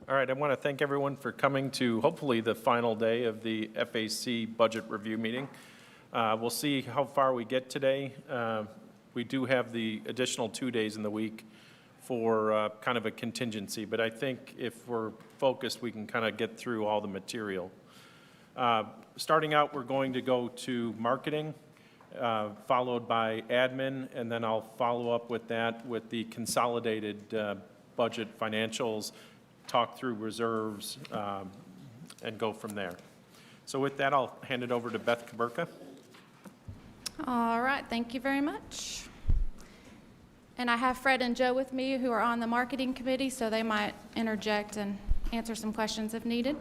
All right, I want to thank everyone for coming to hopefully the final day of the FAC Budget Review meeting. We'll see how far we get today. We do have the additional 2 days in the week for kind of a contingency, but I think if we're focused, we can kind of get through all the material. Starting out, we're going to go to marketing, followed by admin, and then I'll follow up with that with the consolidated budget financials, talk through reserves, and go from there. So with that, I'll hand it over to Beth Kaburka. All right, thank you very much. And I have Fred and Joe with me who are on the marketing committee, so they might interject and answer some questions if needed.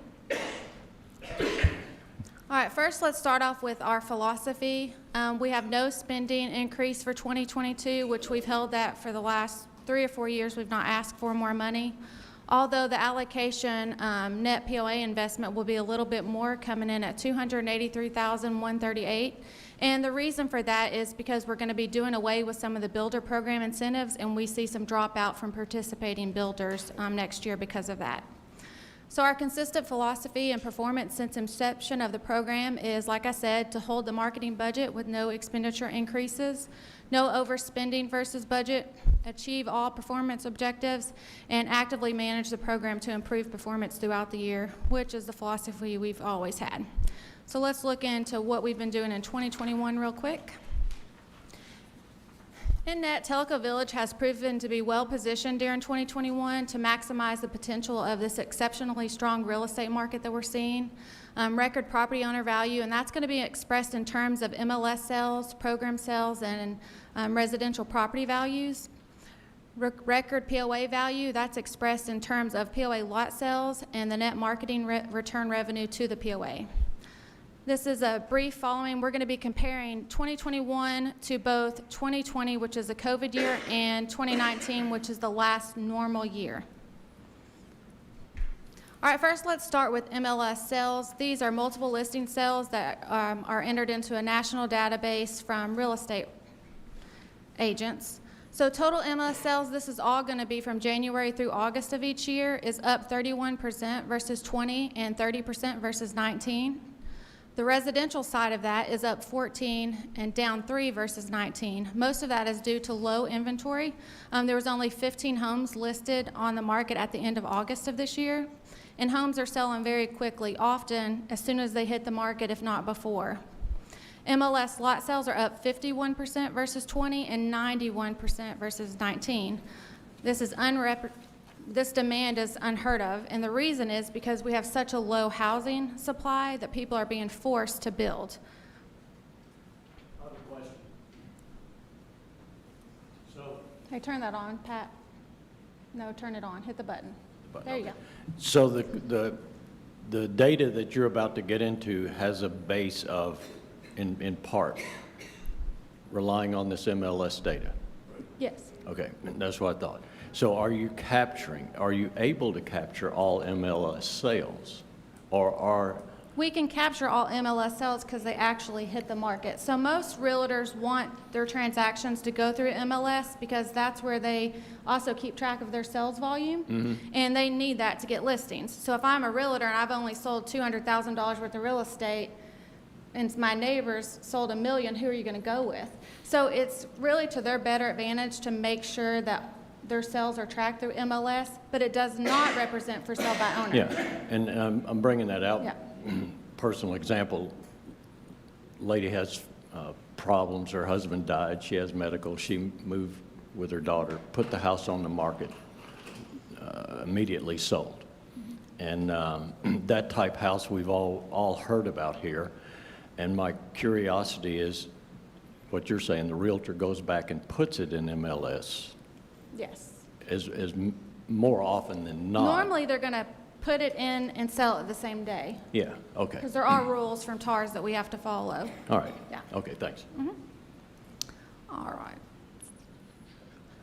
All right, first let's start off with our philosophy. We have no spending increase for 2022, which we've held that for the last 3 or 4 years. We've not asked for more money. Although the allocation net POA investment will be a little bit more, coming in at $283,138. And the reason for that is because we're going to be doing away with some of the builder program incentives, and we see some dropout from participating builders next year because of that. So our consistent philosophy and performance since inception of the program is, like I said, to hold the marketing budget with no expenditure increases, no overspending versus budget, achieve all performance objectives, and actively manage the program to improve performance throughout the year, which is the philosophy we've always had. So let's look into what we've been doing in 2021 real quick. In net, Telco Village has proven to be well positioned during 2021 to maximize the potential of this exceptionally strong real estate market that we're seeing. Record property owner value, and that's going to be expressed in terms of MLS sales, program sales, and residential property values. Record POA value, that's expressed in terms of Poa Lot Sales and the net marketing return revenue to the POA. This is a brief following. We're going to be comparing 2021 to both 2020, which is a COVID year, and 2019, which is the last normal year. All right, first let's start with MLS sales. These are multiple listing sales that are entered into a national database from real estate agents. So total MLS sales, this is all going to be from January through August of each year, is up 31% versus 20 and 30% versus 19. The residential side of that is up 14 and down 3 versus 19. Most of that is due to low inventory. There was only 15 homes listed on the market at the end of August of this year, and homes are selling very quickly, often as soon as they hit the market, if not before. MLS lot sales are up 51% versus 20 and 91% versus 19. This demand is unheard of, and the reason is because we have such a low housing supply that people are being forced to build. Other question. So, Hey, turn that on, Pat. No, turn it on. Hit the button. There you go. so the data that you're about to get into has a base of, in part, relying on this MLS data. Yes. Okay, that's what I thought. So are you able to capture all MLS sales, or are... We can capture all MLS sales because they actually hit the market. So most realtors want their transactions to go through MLS because that's where they also keep track of their sales volume, and they need that to get listings. So if I'm a realtor and I've only sold $200,000 worth of real estate, and my neighbors sold $1 million, who are you going to go with? So it's really to their better advantage to make sure that their sales are tracked through MLS, but it does not represent for sale by owner. Yeah, and I'm bringing that out. Yeah. Personal example, lady has problems, her husband died, she has medical, she moved with her daughter, put the house on the market, immediately sold. And that type house we've all heard about here, and my curiosity is what you're saying, the realtor goes back and puts it in MLS. Yes. As more often than not. Normally, they're going to put it in and sell it the same day. Yeah, okay. Because there are rules from TARS that we have to follow. All right. Yeah. Okay, thanks. All right.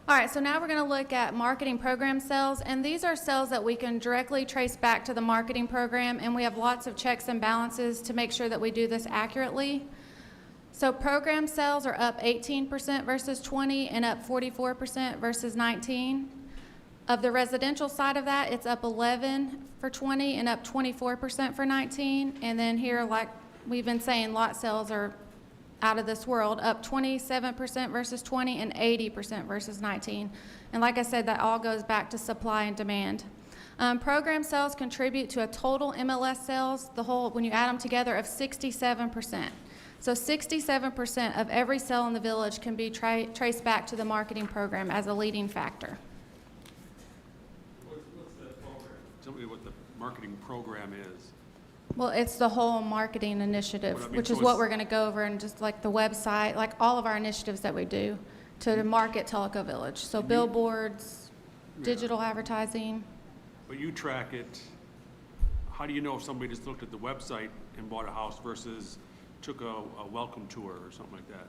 All right, so now we're going to look at marketing program sales, and these are sales that we can directly trace back to the marketing program, and we have lots of checks and balances to make sure that we do this accurately. So program sales are up 18% versus 20 and up 44% versus 19. Of the residential side of that, it's up 11 for 20 and up 24% for 19. And then here, like we've been saying, lot sales are out of this world, up 27% versus 20 and 80% versus 19. And like I said, that all goes back to supply and demand. Program sales contribute to a total MLS sales, the whole, when you add them together, of 67%. So 67% of every sale in the village can be traced back to the marketing program as a leading factor. What's that program? Tell me what the marketing program is. Well, it's the whole marketing initiative, Well, I mean, which so is what it's- we're going to go over, and just like the website, like all of our initiatives that we do to market Telco Village. So billboards, Yeah. digital advertising. But you track it. How do you know if somebody just looked at the website and bought a house versus took a welcome tour or something like that?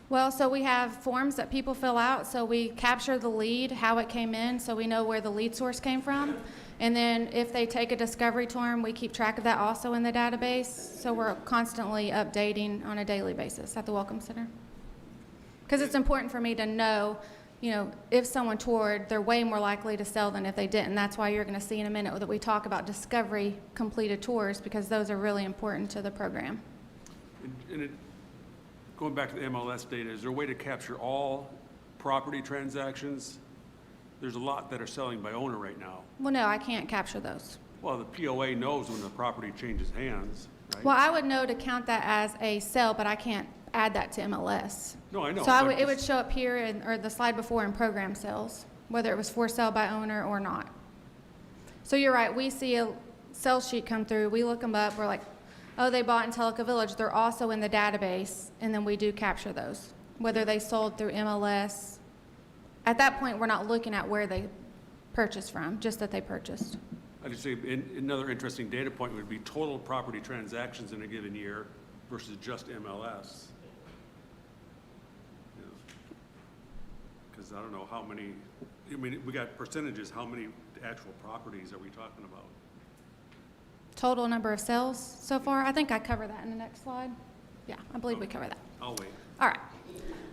Well, so we have forms that people fill out, so we capture the lead, how it came in, so we know where the lead source came from. And then if they take a discovery tour, we keep track of that also in the database. So we're constantly updating on a daily basis at the Welcome Center. Because it's important for me to know, you know, if someone toured, they're way more likely to sell than if they didn't. That's why you're going to see in a minute that we talk about discovery completed tours, because those are really important to the program. Going back to the MLS data, is there a way to capture all property transactions? There's a lot that are selling by owner right now. Well, no, I can't capture those. Well, the POA knows when the property changes hands, right? Well, I would know to count that as a sale, but I can't add that to MLS. No, I know. So but it would just- show up here or the slide before in program sales, whether it was for sale by owner or not. So you're right, we see a sales sheet come through, we look them up, we're like, oh, they bought in Telco Village, they're also in the database, and then we do capture those, whether they sold through MLS. At that point, we're not looking at where they purchased from, just that they purchased. I'd just say another interesting data point would be total property transactions in a given year versus just MLS. Because I don't know how many, I mean, we got percentages, how many actual properties are we talking about? Total number of sales so far, I think I cover that in the next slide. Yeah, I believe we cover that. I'll wait. All right.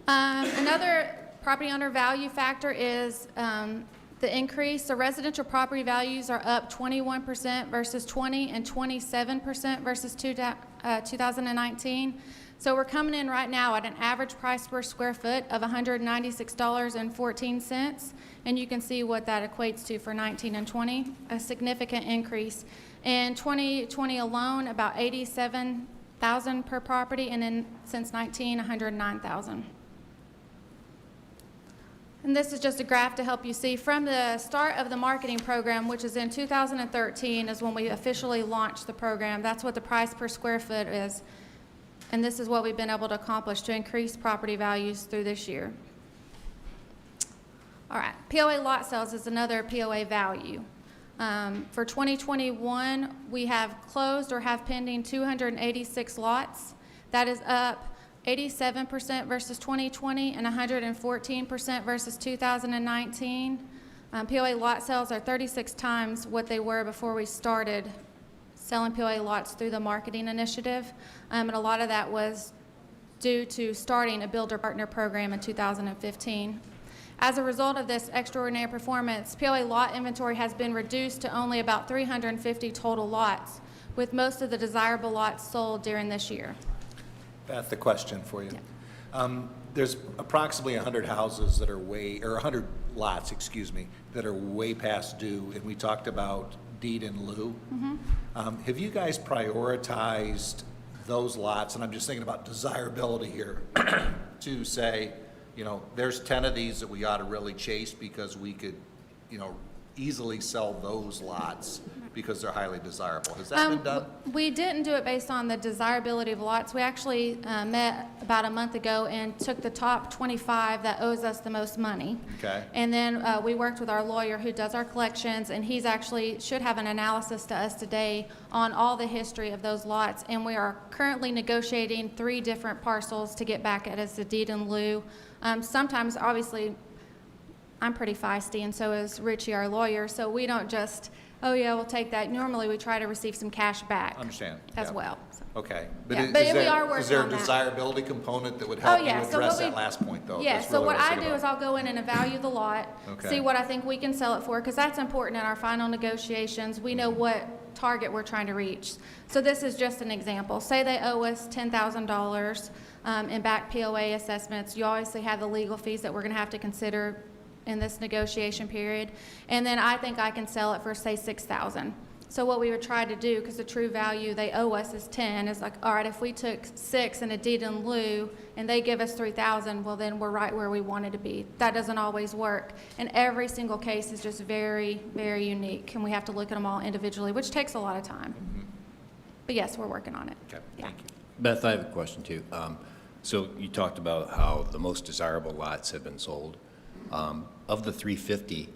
Another property owner value factor is the increase. So residential property values are up 21% versus 20 and 27% versus 2019. So we're coming in right now at an average price per square foot of $196.14. And you can see what that equates to for 19 and 20, a significant increase. In 2020 alone, about 87,000 per property, and then since 19, 109,000. And this is just a graph to help you see from the start of the marketing program, which is in 2013, is when we officially launched the program. That's what the price per square foot is. And this is what we've been able to accomplish to increase property values through this year. All right, POA lot sales is another POA value. For 2021, we have closed or have pending 286 lots. That is up 87% versus 2020 and 114% versus 2019. POA lot sales are 36 times what they were before we started selling POA lots through the marketing initiative. And a lot of that was due to starting a builder partner program in 2015. As a result of this extraordinary performance, POA lot inventory has been reduced to only about 350 total lots, with most of the desirable lots sold during this year. Beth, the question for you. Yeah. There's approximately 100 houses that are or 100 lots, excuse me, that are way past due, and we talked about deed in lieu. Mm-hmm. Have you guys prioritized those lots, and I'm just thinking about desirability here, to say, you know, there's 10 of these that we ought to really chase because we could, you know, easily sell those lots because they're highly desirable. Has that been done? We didn't do it based on the desirability of lots. We actually met about a month ago and took the top 25 that owes us the most money. Okay. And then we worked with our lawyer who does our collections, and he's actually should have an analysis to us today on all the history of those lots. And we are currently negotiating 3 different parcels to get back at as a deed in lieu. Sometimes, obviously, I'm pretty feisty, and so is Richie, our lawyer, so we don't just, oh yeah, we'll take that. Normally, we try to receive some cash back Understand. as Yeah. well. So. Okay. Yeah, is but we there- are working Is there a on that. desirability component that would help you yeah, so address what that we- last point, though? Yeah, That's so really what was I thinking do about. is I'll go in and evaluate the lot, Okay. see what I think we can sell it for, because that's important in our final negotiations. We know what target we're trying to reach. So this is just an example. Say they owe us $10,000 in back POA assessments. You obviously have the legal fees that we're going to have to consider in this negotiation period. And then I think I can sell it for, say, $6,000. So what we would try to do, because the true value they owe us is 10, is like, all right, if we took 6 in a deed in lieu and they give us 3,000, well, then we're right where we wanted to be. That doesn't always work. And every single case is just very, very unique, and we have to look at them all individually, which takes a lot of time. But yes, we're working on it. Okay, Yeah. thank you. Beth, I have a question too. So you talked about how the most desirable lots have been sold. Of the 350,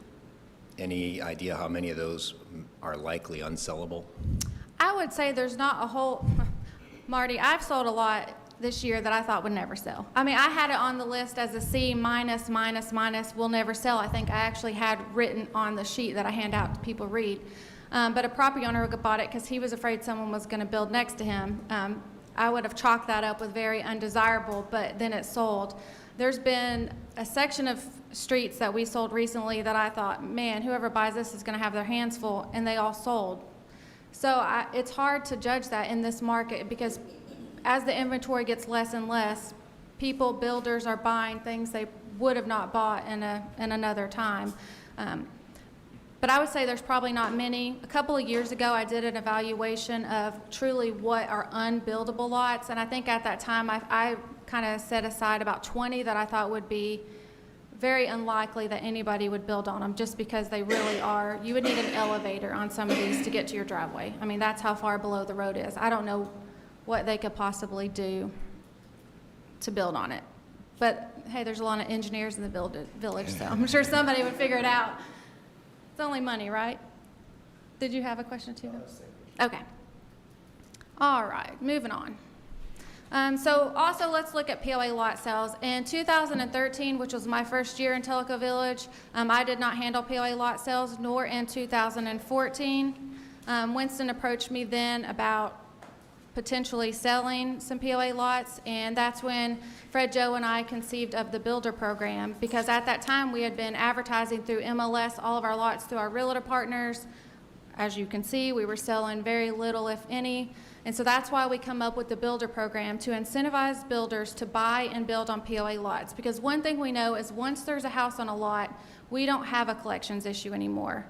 any idea how many of those are likely unsellable? I would say there's not a whole, Marty, I've sold a lot this year that I thought would never sell. I mean, I had it on the list as a C minus, minus, minus, will never sell. I think I actually had written on the sheet that I hand out to people read. But a property owner bought it because he was afraid someone was going to build next to him. I would have chalked that up with very undesirable, but then it sold. There's been a section of streets that we sold recently that I thought, man, whoever buys this is going to have their hands full, and they all sold. So it's hard to judge that in this market because as the inventory gets less and less, builders are buying things they would have not bought in another time. But I would say there's probably not many. A couple of years ago, I did an evaluation of truly what are unbuildable lots, and I think at that time I kind of set aside about 20 that I thought would be very unlikely that anybody would build on them just because they really are. You would need an elevator on some of these to get to your driveway. I mean, that's how far below the road is. I don't know what they could possibly do to build on it. But hey, there's a lot of engineers in the village, so I'm sure somebody would figure it out. It's only money, right? Did you have a question too? Okay. All right, moving on. So also let's look at Poa Lot Sales. In 2013, which was my first year in Telco Village, I did not handle Poa Lot Sales, nor in 2014. Winston approached me then about potentially selling some POA lots, and that's when Fred, Joe, and I conceived of the builder program, because at that time we had been advertising through MLS all of our lots through our realtor partners. As you can see, we were selling very little, if any, and so that's why we come up with the builder program to incentivize builders to buy and build on POA lots, because one thing we know is once there's a house on a lot, we don't have a collections issue anymore.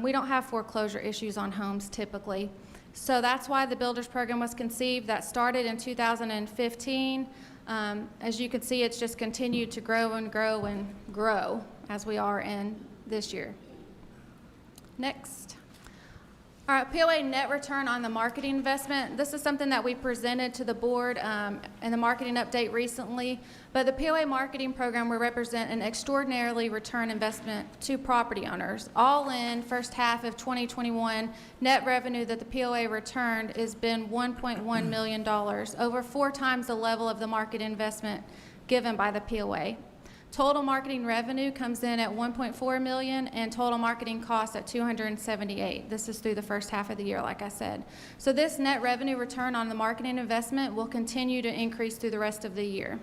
We don't have foreclosure issues on homes typically. So that's why the builders program was conceived. That started in 2015. As you can see, it's just continued to grow and grow and grow as we are in this year. Next. All right, POA net return on the marketing investment. This is something that we presented to the board in the marketing update recently. But the POA marketing program will represent an extraordinarily return investment to property owners. All in, first half of 2021, net revenue that the POA returned has been $1.1 million, over 4 times the level of the market investment given by the POA. Total marketing revenue comes in at $1.4 million and total marketing costs at $278. This is through the first half of the year, like I said. So this net revenue return on the marketing investment will continue to increase through the rest of the year.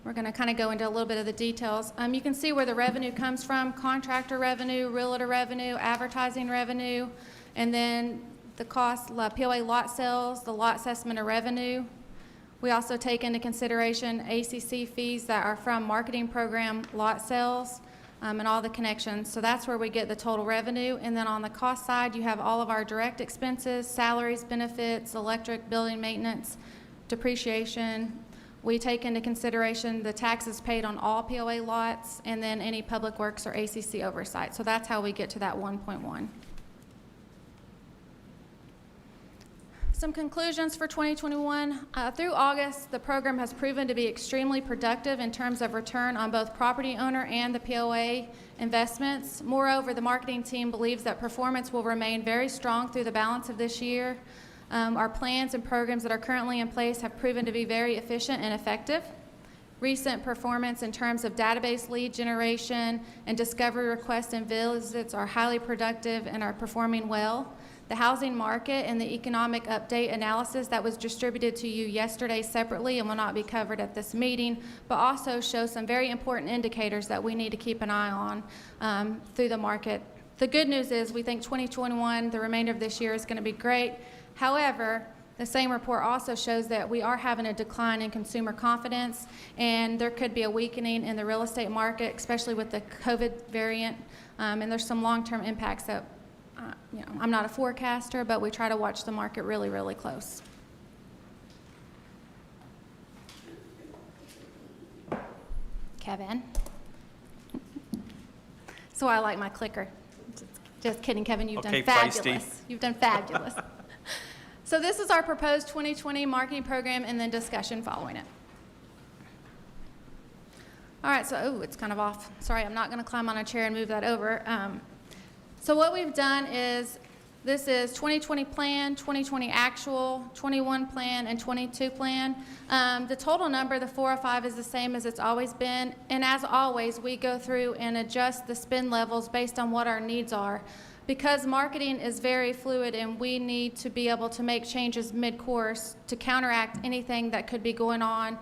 We're going to kind of go into a little bit of the details. You can see where the revenue comes from: contractor revenue, realtor revenue, advertising revenue, and then the cost, POA lot sales, the lot assessment of revenue. We also take into consideration ACC fees that are from marketing program lot sales and all the connections. So that's where we get the total revenue. And then on the cost side, you have all of our direct expenses: salaries, benefits, electric, building maintenance, depreciation. We take into consideration the taxes paid on all POA lots, and then any public works or ACC oversight. So that's how we get to that 1.1. Some conclusions for 2021. Through August, the program has proven to be extremely productive in terms of return on both property owner and the POA investments. Moreover, the marketing team believes that performance will remain very strong through the balance of this year. Our plans and programs that are currently in place have proven to be very efficient and effective. Recent performance in terms of database lead generation and discovery requests and visits are highly productive and are performing well. the housing market and the economic update analysis that was distributed to you yesterday separately and will not be covered at this meeting, but also shows some very important indicators that we need to keep an eye on through the market. The good news is we think 2021, the remainder of this year, is going to be great. However, the same report also shows that we are having a decline in consumer confidence, and there could be a weakening in the real estate market, especially with the COVID variant, and there's some long-term impacts that, I'm not a forecaster, but we try to watch the market really, really close. Kevin. So I like my clicker. Just kidding, Kevin, you've Okay, done feisty. fabulous. You've done fabulous. So this is our proposed 2020 marketing program and then discussion following it. All right, so, it's kind of off. Sorry, I'm not going to climb on a chair and move that over. So what we've done is, this is 2020 plan, 2020 actual, 21 plan, and 22 plan. The total number, the 405, is the same as it's always been. And as always, we go through and adjust the spend levels based on what our needs are. Because marketing is very fluid and we need to be able to make changes mid-course to counteract anything that could be going on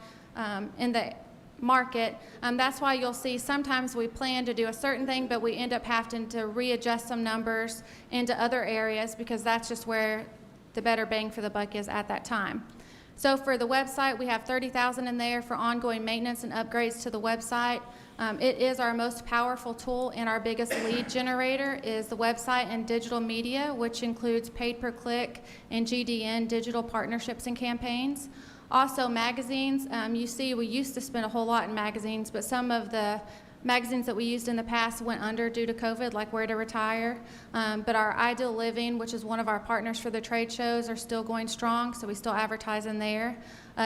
in the market. That's why you'll see sometimes we plan to do a certain thing, but we end up having to readjust some numbers into other areas because that's just where the better bang for the buck is at that time. So for the website, we have $30,000 in there for ongoing maintenance and upgrades to the website. It is our most powerful tool and our biggest lead generator is the website and digital media, which includes paid per click and GDN digital partnerships and campaigns. Also magazines, you see we used to spend a whole lot in magazines, but some of the magazines that we used in the past went under due to COVID, like Where to Retire. But our Ideal Living, which is one of our partners for the trade shows, are still going strong, so we still advertise in there.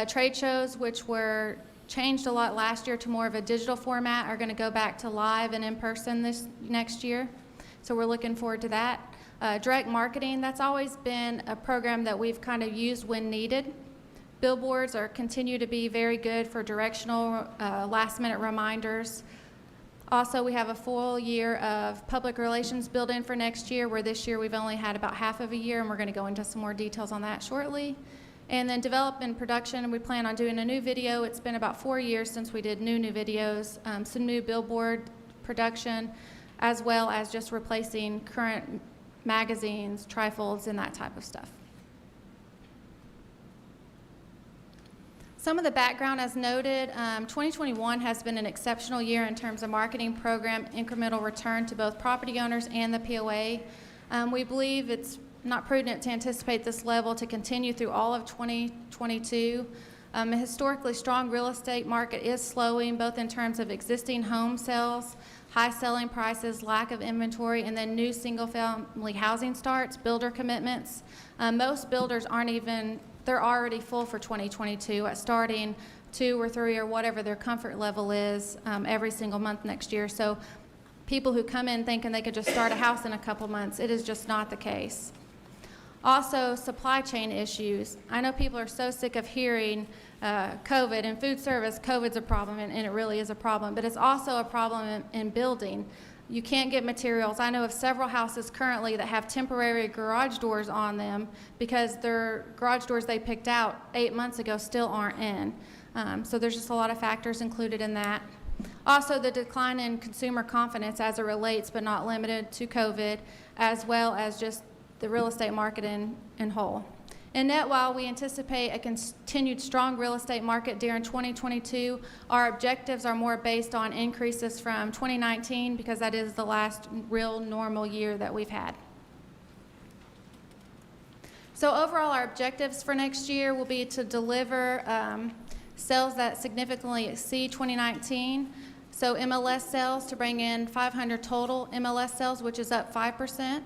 Trade shows, which were changed a lot last year to more of a digital format, are going to go back to live and in person this next year. So we're looking forward to that. Direct marketing, that's always been a program that we've kind of used when needed. Billboards continue to be very good for directional last-minute reminders. Also, we have a full year of public relations built in for next year, where this year we've only had about half of a year, and we're going to go into some more details on that shortly. And then development and production, we plan on doing a new video. It's been about 4 years since we did new videos, some new billboard production, as well as just replacing current magazines, trifolds, and that type of stuff. Some of the background, as noted, 2021 has been an exceptional year in terms of marketing program incremental return to both property owners and the POA. We believe it's not prudent to anticipate this level to continue through all of 2022. A historically strong real estate market is slowing, both in terms of existing home sales, high selling prices, lack of inventory, and then new single-family housing starts, builder commitments. Most builders they're already full for 2022 at starting 2 or 3 or whatever their comfort level is every single month next year. So people who come in thinking they could just start a house in a couple months, it is just not the case. Also, supply chain issues. I know people are so sick of hearing COVID and food service, COVID's a problem, and it really is a problem, but it's also a problem in building. You can't get materials. I know of several houses currently that have temporary garage doors on them because their garage doors they picked out 8 months ago still aren't in. So there's just a lot of factors included in that. Also, the decline in consumer confidence as it relates, but not limited to COVID, as well as just the real estate market in whole. In net, while we anticipate a continued strong real estate market during 2022, our objectives are more based on increases from 2019 because that is the last real normal year that we've had. So overall, our objectives for next year will be to deliver sales that significantly exceed 2019. So MLS sales to bring in 500 total MLS sales, which is up 5%.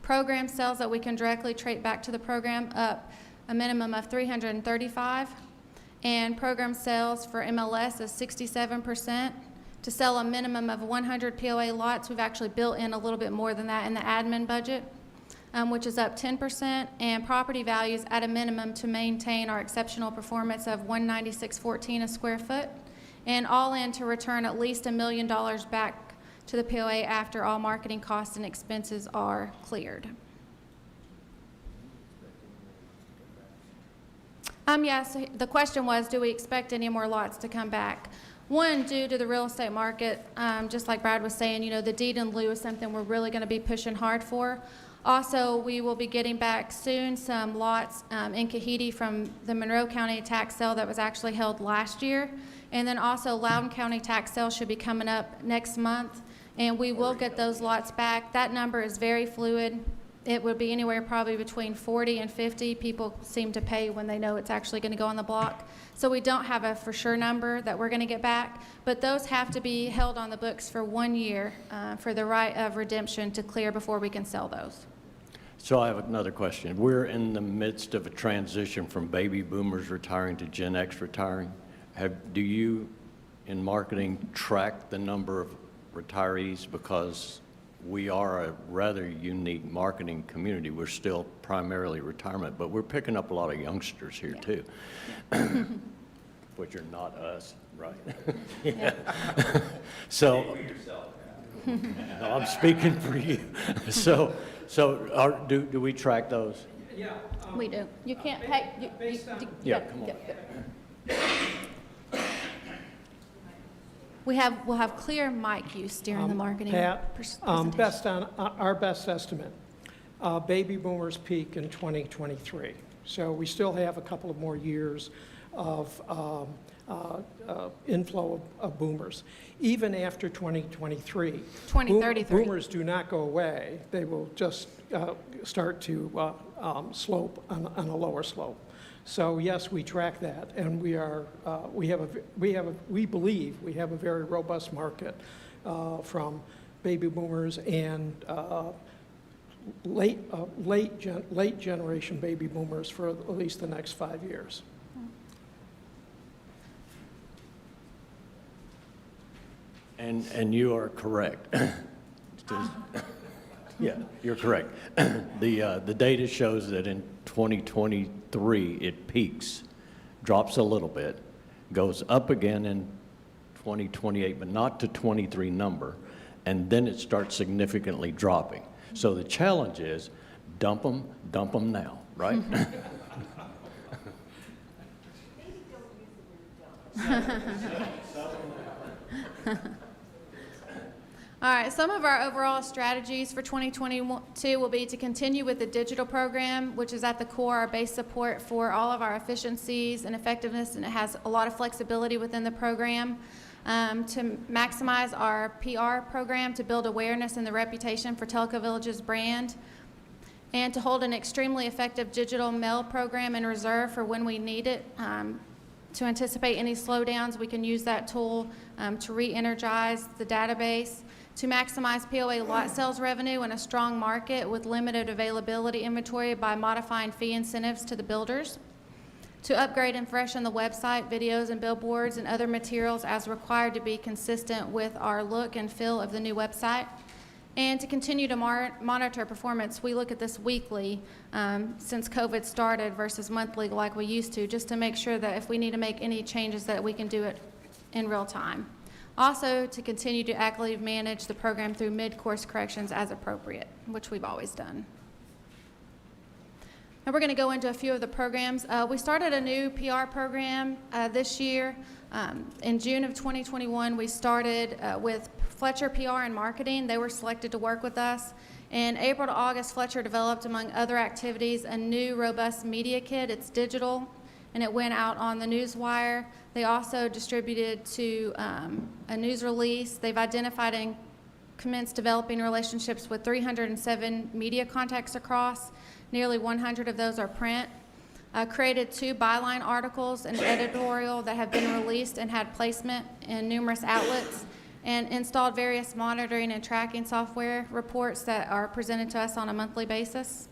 Program sales that we can directly trade back to the program up a minimum of 335. And program sales for MLS is 67%. To sell a minimum of 100 POA lots, we've actually built in a little bit more than that in the admin budget, which is up 10%. And property values at a minimum to maintain our exceptional performance of $196.14 a square foot. And all in to return at least $1 million back to the POA after all marketing costs and expenses are cleared. Yes, the question was, do we expect any more lots to come back? One, due to the real estate market, just like Brad was saying, you know, the deed in lieu is something we're really going to be pushing hard for. Also, we will be getting back soon some lots in Kahidi from the Monroe County tax sale that was actually held last year. And then also Loudoun County tax sale should be coming up next month, and we will get those lots back. That number is very fluid. It would be anywhere probably between 40 and 50 people seem to pay when they know it's actually going to go on the block. So we don't have a for sure number that we're going to get back, but those have to be held on the books for 1 year for the right of redemption to clear before we can sell those. So I have another question. We're in the midst of a transition from baby boomers retiring to Gen X retiring. Do you, in marketing, track the number of retirees? Because we are a rather unique marketing community. We're still primarily retirement, but we're picking up a lot of youngsters here too, which are not us, right? Yeah. So, no, I'm speaking for you. So do we track those? Yeah. We do. You can't pay. Yeah, come on. We'll have clear mic use during the marketing Pat, presentation. our best estimate, baby boomers peak in 2023. So we still have a couple of more years of inflow of boomers. Even after 2023. 2033. Boomers do not go away. They will just start to slope on a lower slope. So yes, we track that, and we believe we have a very robust market from baby boomers and late generation baby boomers for at least the next 5 years. And you are correct. Yeah, you're correct. The data shows that in 2023, it peaks, drops a little bit, goes up again in 2028, but not to 23 number, and then it starts significantly dropping. So the challenge is dump them now, right? All right, some of our overall strategies for 2022 will be to continue with the digital program, which is at the core, our base support for all of our efficiencies and effectiveness, and it has a lot of flexibility within the program. To maximize our PR program to build awareness and the reputation for Telco Village's brand, and to hold an extremely effective digital mail program in reserve for when we need it. To anticipate any slowdowns, we can use that tool to re-energize the database, to maximize Poa Lot Sales revenue in a strong market with limited availability inventory by modifying fee incentives to the builders, to upgrade and freshen the website, videos, and billboards and other materials as required to be consistent with our look and feel of the new website, and to continue to monitor performance. We look at this weekly since COVID started versus monthly like we used to, just to make sure that if we need to make any changes that we can do it in real time. Also, to continue to actively manage the program through mid-course corrections as appropriate, which we've always done. Now we're going to go into a few of the programs. We started a new PR program this year. In June of 2021, we started with Fletcher PR and Marketing. They were selected to work with us. In April to August, Fletcher developed, among other activities, a new robust media kit. It's digital, and it went out on the newswire. They also distributed to a news release. They've identified and commenced developing relationships with 307 media contacts across. Nearly 100 of those are print. Created 2 byline articles and editorial that have been released and had placement in numerous outlets, and installed various monitoring and tracking software reports that are presented to us on a monthly basis.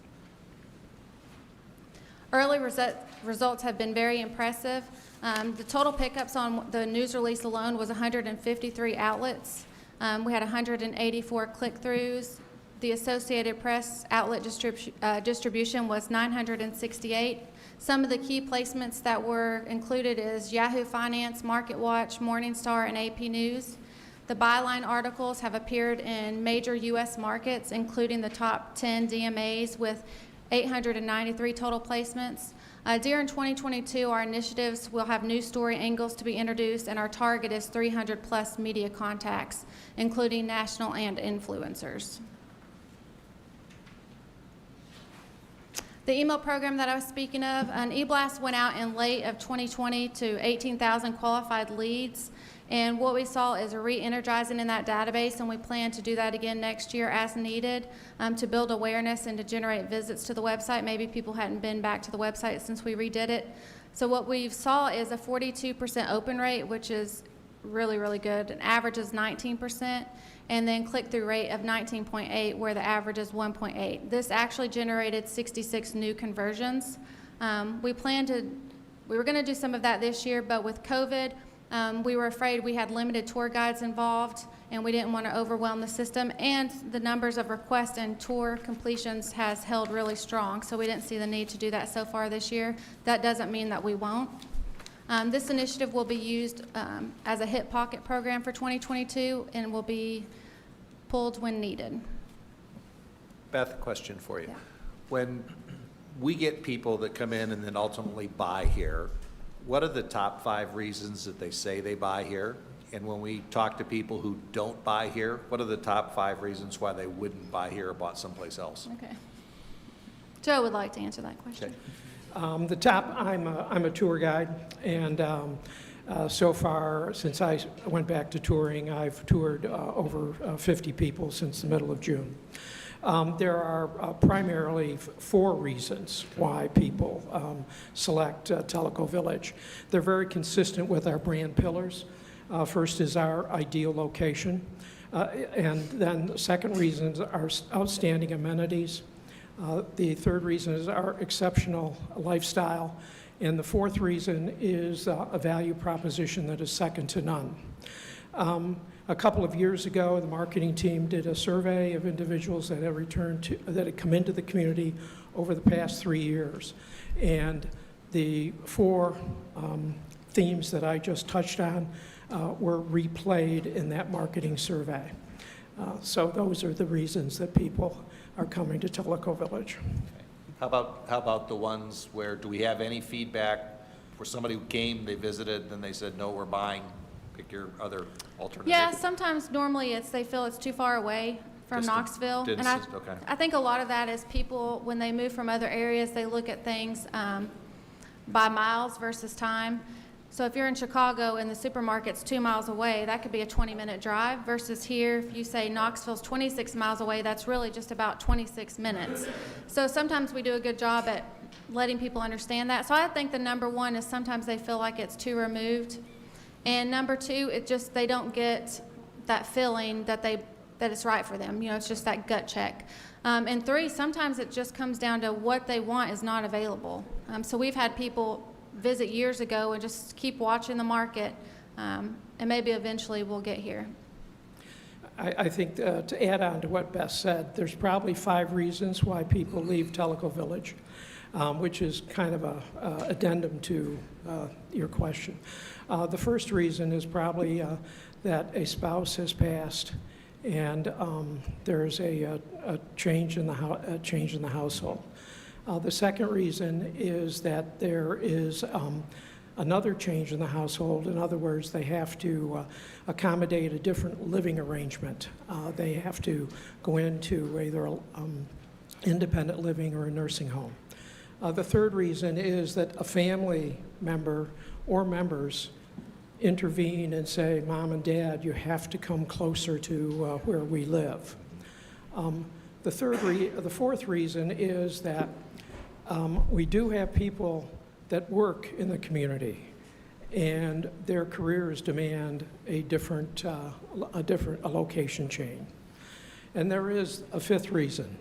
Early results have been very impressive. The total pickups on the news release alone was 153 outlets. We had 184 click-throughs. The Associated Press outlet distribution was 968. Some of the key placements that were included is Yahoo Finance, MarketWatch, Morningstar, and AP News. The byline articles have appeared in major U.S. markets, including the top 10 DMAs with 893 total placements. During 2022, our initiatives will have new story angles to be introduced, and our target is 300+ media contacts, including national and influencers. The email program that I was speaking of, an e-blast went out in late of 2020 to 18,000 qualified leads. And what we saw is a re-energizing in that database, and we plan to do that again next year as needed to build awareness and to generate visits to the website. Maybe people hadn't been back to the website since we redid it. So what we saw is a 42% open rate, which is really, really good. An average is 19%, and then click-through rate of 19.8, where the average is 1.8. This actually generated 66 new conversions. We were going to do some of that this year, but with COVID, we were afraid we had limited tour guides involved, and we didn't want to overwhelm the system, and the numbers of requests and tour completions has held really strong, so we didn't see the need to do that so far this year. That doesn't mean that we won't. This initiative will be used as a hip pocket program for 2022 and will be pulled when needed. Beth, question for you. Yeah. When we get people that come in and then ultimately buy here, what are the top 5 reasons that they say they buy here? And when we talk to people who don't buy here, what are the top 5 reasons why they wouldn't buy here or bought someplace else? Okay. Joe would like to answer that question. Okay. I'm a tour guide, and so far, since I went back to touring, I've toured over 50 people since the middle of June. There are primarily 4 reasons why people select Telco Village. They're very consistent with our brand pillars. First is our ideal location, and then the second reason is our outstanding amenities. The third reason is our exceptional lifestyle, and the fourth reason is a value proposition that is second to none. A couple of years ago, the marketing team did a survey of individuals that had come into the community over the past 3 years, and the 4 themes that I just touched on were replayed in that marketing survey. So those are the reasons that people are coming to Telco Village. How about the ones where, do we have any feedback for somebody who came, they visited, then they said, no, we're buying? Pick your other alternative. Yeah, sometimes normally they feel it's too far away from Knoxville. And Okay. I think a lot of that is people, when they move from other areas, they look at things by miles versus time. So if you're in Chicago and the supermarket's 2 miles away, that could be a 20-minute drive, versus here, if you say Knoxville's 26 miles away, that's really just about 26 minutes. So sometimes we do a good job at letting people understand that. So I think the number one is sometimes they feel like it's too removed. And number 2, they don't get that feeling that it's right for them. You know, it's just that gut check. And 3, sometimes it just comes down to what they want is not available. So we've had people visit years ago and just keep watching the market, and maybe eventually we'll get here. I think to add on to what Beth said, there's probably 5 reasons why people leave Telco Village, which is kind of a addendum to your question. The first reason is probably that a spouse has passed, and there's a change in the household. The second reason is that there is another change in the household. In other words, they have to accommodate a different living arrangement. They have to go into either independent living or a nursing home. The third reason is that a family member or members intervene and say, Mom and Dad, you have to come closer to where we live. The fourth reason is that we do have people that work in the community, and their careers demand a different location change. And there is a 5th reason,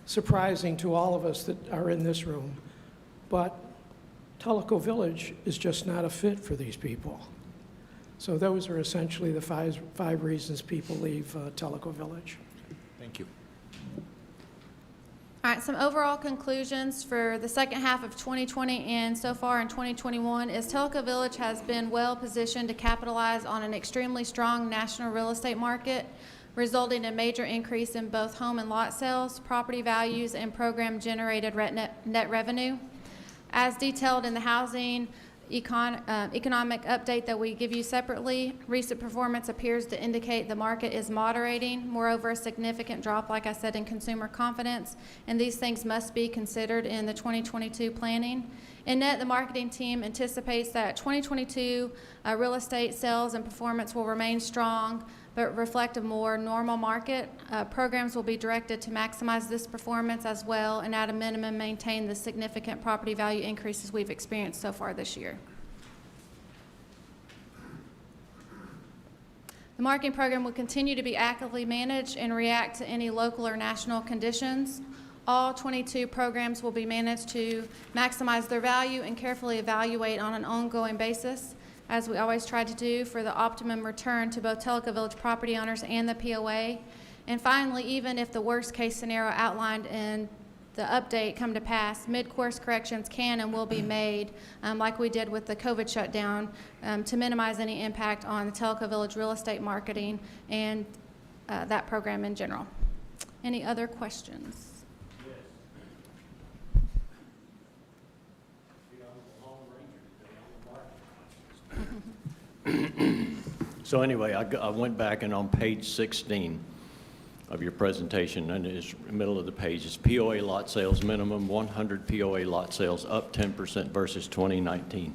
surprising to all of us that are in this room, but Telco Village is just not a fit for these people. So those are essentially the 5 reasons people leave Telco Village. Thank you. All right, some overall conclusions for the second half of 2020 and so far in 2021 is Telco Village has been well positioned to capitalize on an extremely strong national real estate market, resulting in a major increase in both home and lot sales, property values, and program-generated net revenue. As detailed in the housing economic update that we give you separately, recent performance appears to indicate the market is moderating. Moreover, a significant drop, like I said, in consumer confidence, and these things must be considered in the 2022 planning. In net, the marketing team anticipates that 2022 real estate sales and performance will remain strong, but reflect a more normal market. Programs will be directed to maximize this performance as well, and at a minimum, maintain the significant property value increases we've experienced so far this year. The marketing program will continue to be actively managed and react to any local or national conditions. All 22 programs will be managed to maximize their value and carefully evaluate on an ongoing basis, as we always try to do, for the optimum return to both Telco Village property owners and the POA. And finally, even if the worst-case scenario outlined in the update come to pass, mid-course corrections can and will be made, like we did with the COVID shutdown, to minimize any impact on the Telco Village real estate marketing and that program in general. Any other questions? So anyway, I went back, and on page 16 of your presentation, and it's in the middle of the page, it's POA lot sales minimum, 100 POA lot sales, up 10% versus 2019.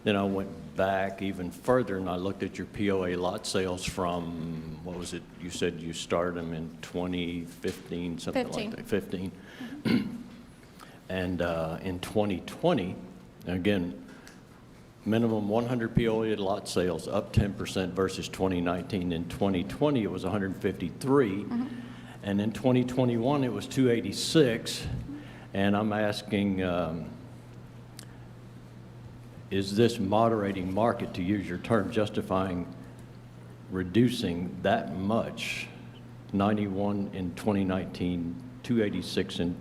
Then I went back even further, and I looked at your POA lot sales from, what was it, you said you started them in 2015, something like that, 15. And in 2020, again, minimum 100 POA lot sales, up 10% versus 2019. In 2020, it was 153. And in 2021, it was 286. And I'm asking, is this moderating market, to use your term, justifying reducing that much, 91 in 2019, 286 in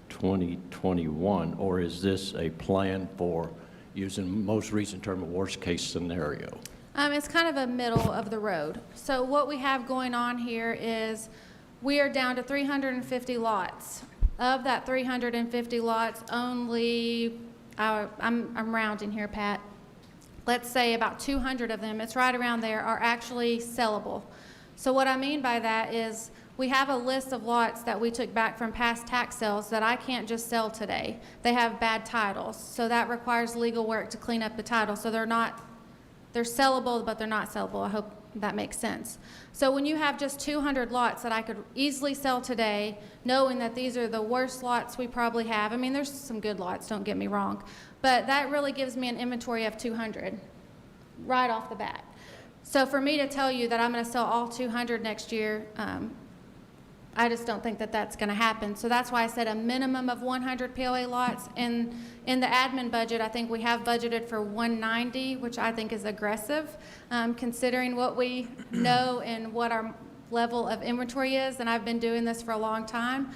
2021, or is this a plan for, using most recent term, a worst-case scenario? It's kind of a middle of the road. So what we have going on here is we are down to 350 lots. Of that 350 lots, only, I'm rounding here, Pat, let's say about 200 of them, it's right around there, are actually sellable. So what I mean by that is we have a list of lots that we took back from past tax sales that I can't just sell today. They have bad titles, so that requires legal work to clean up the title. So they're sellable, but they're not sellable. I hope that makes sense. So when you have just 200 lots that I could easily sell today, knowing that these are the worst lots we probably have, I mean, there's some good lots, don't get me wrong, but that really gives me an inventory of 200 right off the bat. So for me to tell you that I'm going to sell all 200 next year, I just don't think that that's going to happen. So that's why I said a minimum of 100 POA lots. And in the admin budget, I think we have budgeted for 190, which I think is aggressive, considering what we know and what our level of inventory is. And I've been doing this for a long time.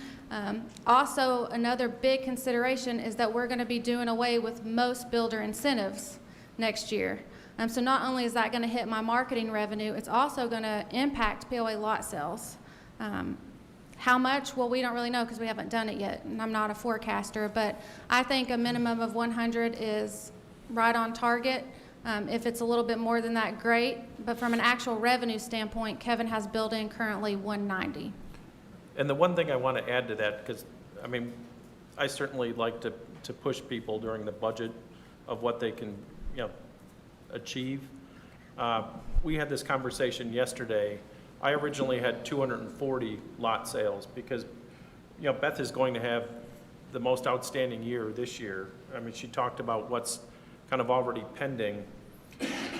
Also, another big consideration is that we're going to be doing away with most builder incentives next year. So not only is that going to hit my marketing revenue, it's also going to impact POA lot sales. How much? Well, we don't really know because we haven't done it yet, and I'm not a forecaster, but I think a minimum of 100 is right on target. If it's a little bit more than that, great, but from an actual revenue standpoint, Kevin has built in currently 190. And the one thing I want to add to that, because, I mean, I certainly like to push people during the budget of what they can, achieve. We had this conversation yesterday. I originally had 240 lot sales because, Beth is going to have the most outstanding year this year. I mean, she talked about what's kind of already pending.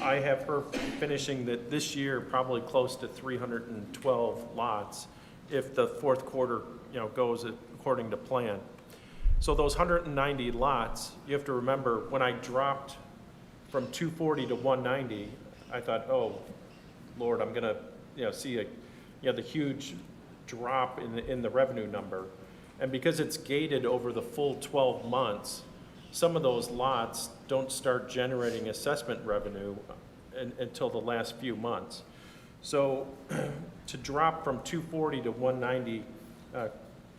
I have her finishing this year probably close to 312 lots if the fourth quarter, goes according to plan. So those 190 lots, you have to remember, when I dropped from 240 to 190, I thought, oh, Lord, I'm going to see the huge drop in the revenue number. And because it's gated over the full 12 months, some of those lots don't start generating assessment revenue until the last few months. So to drop from 240 to 190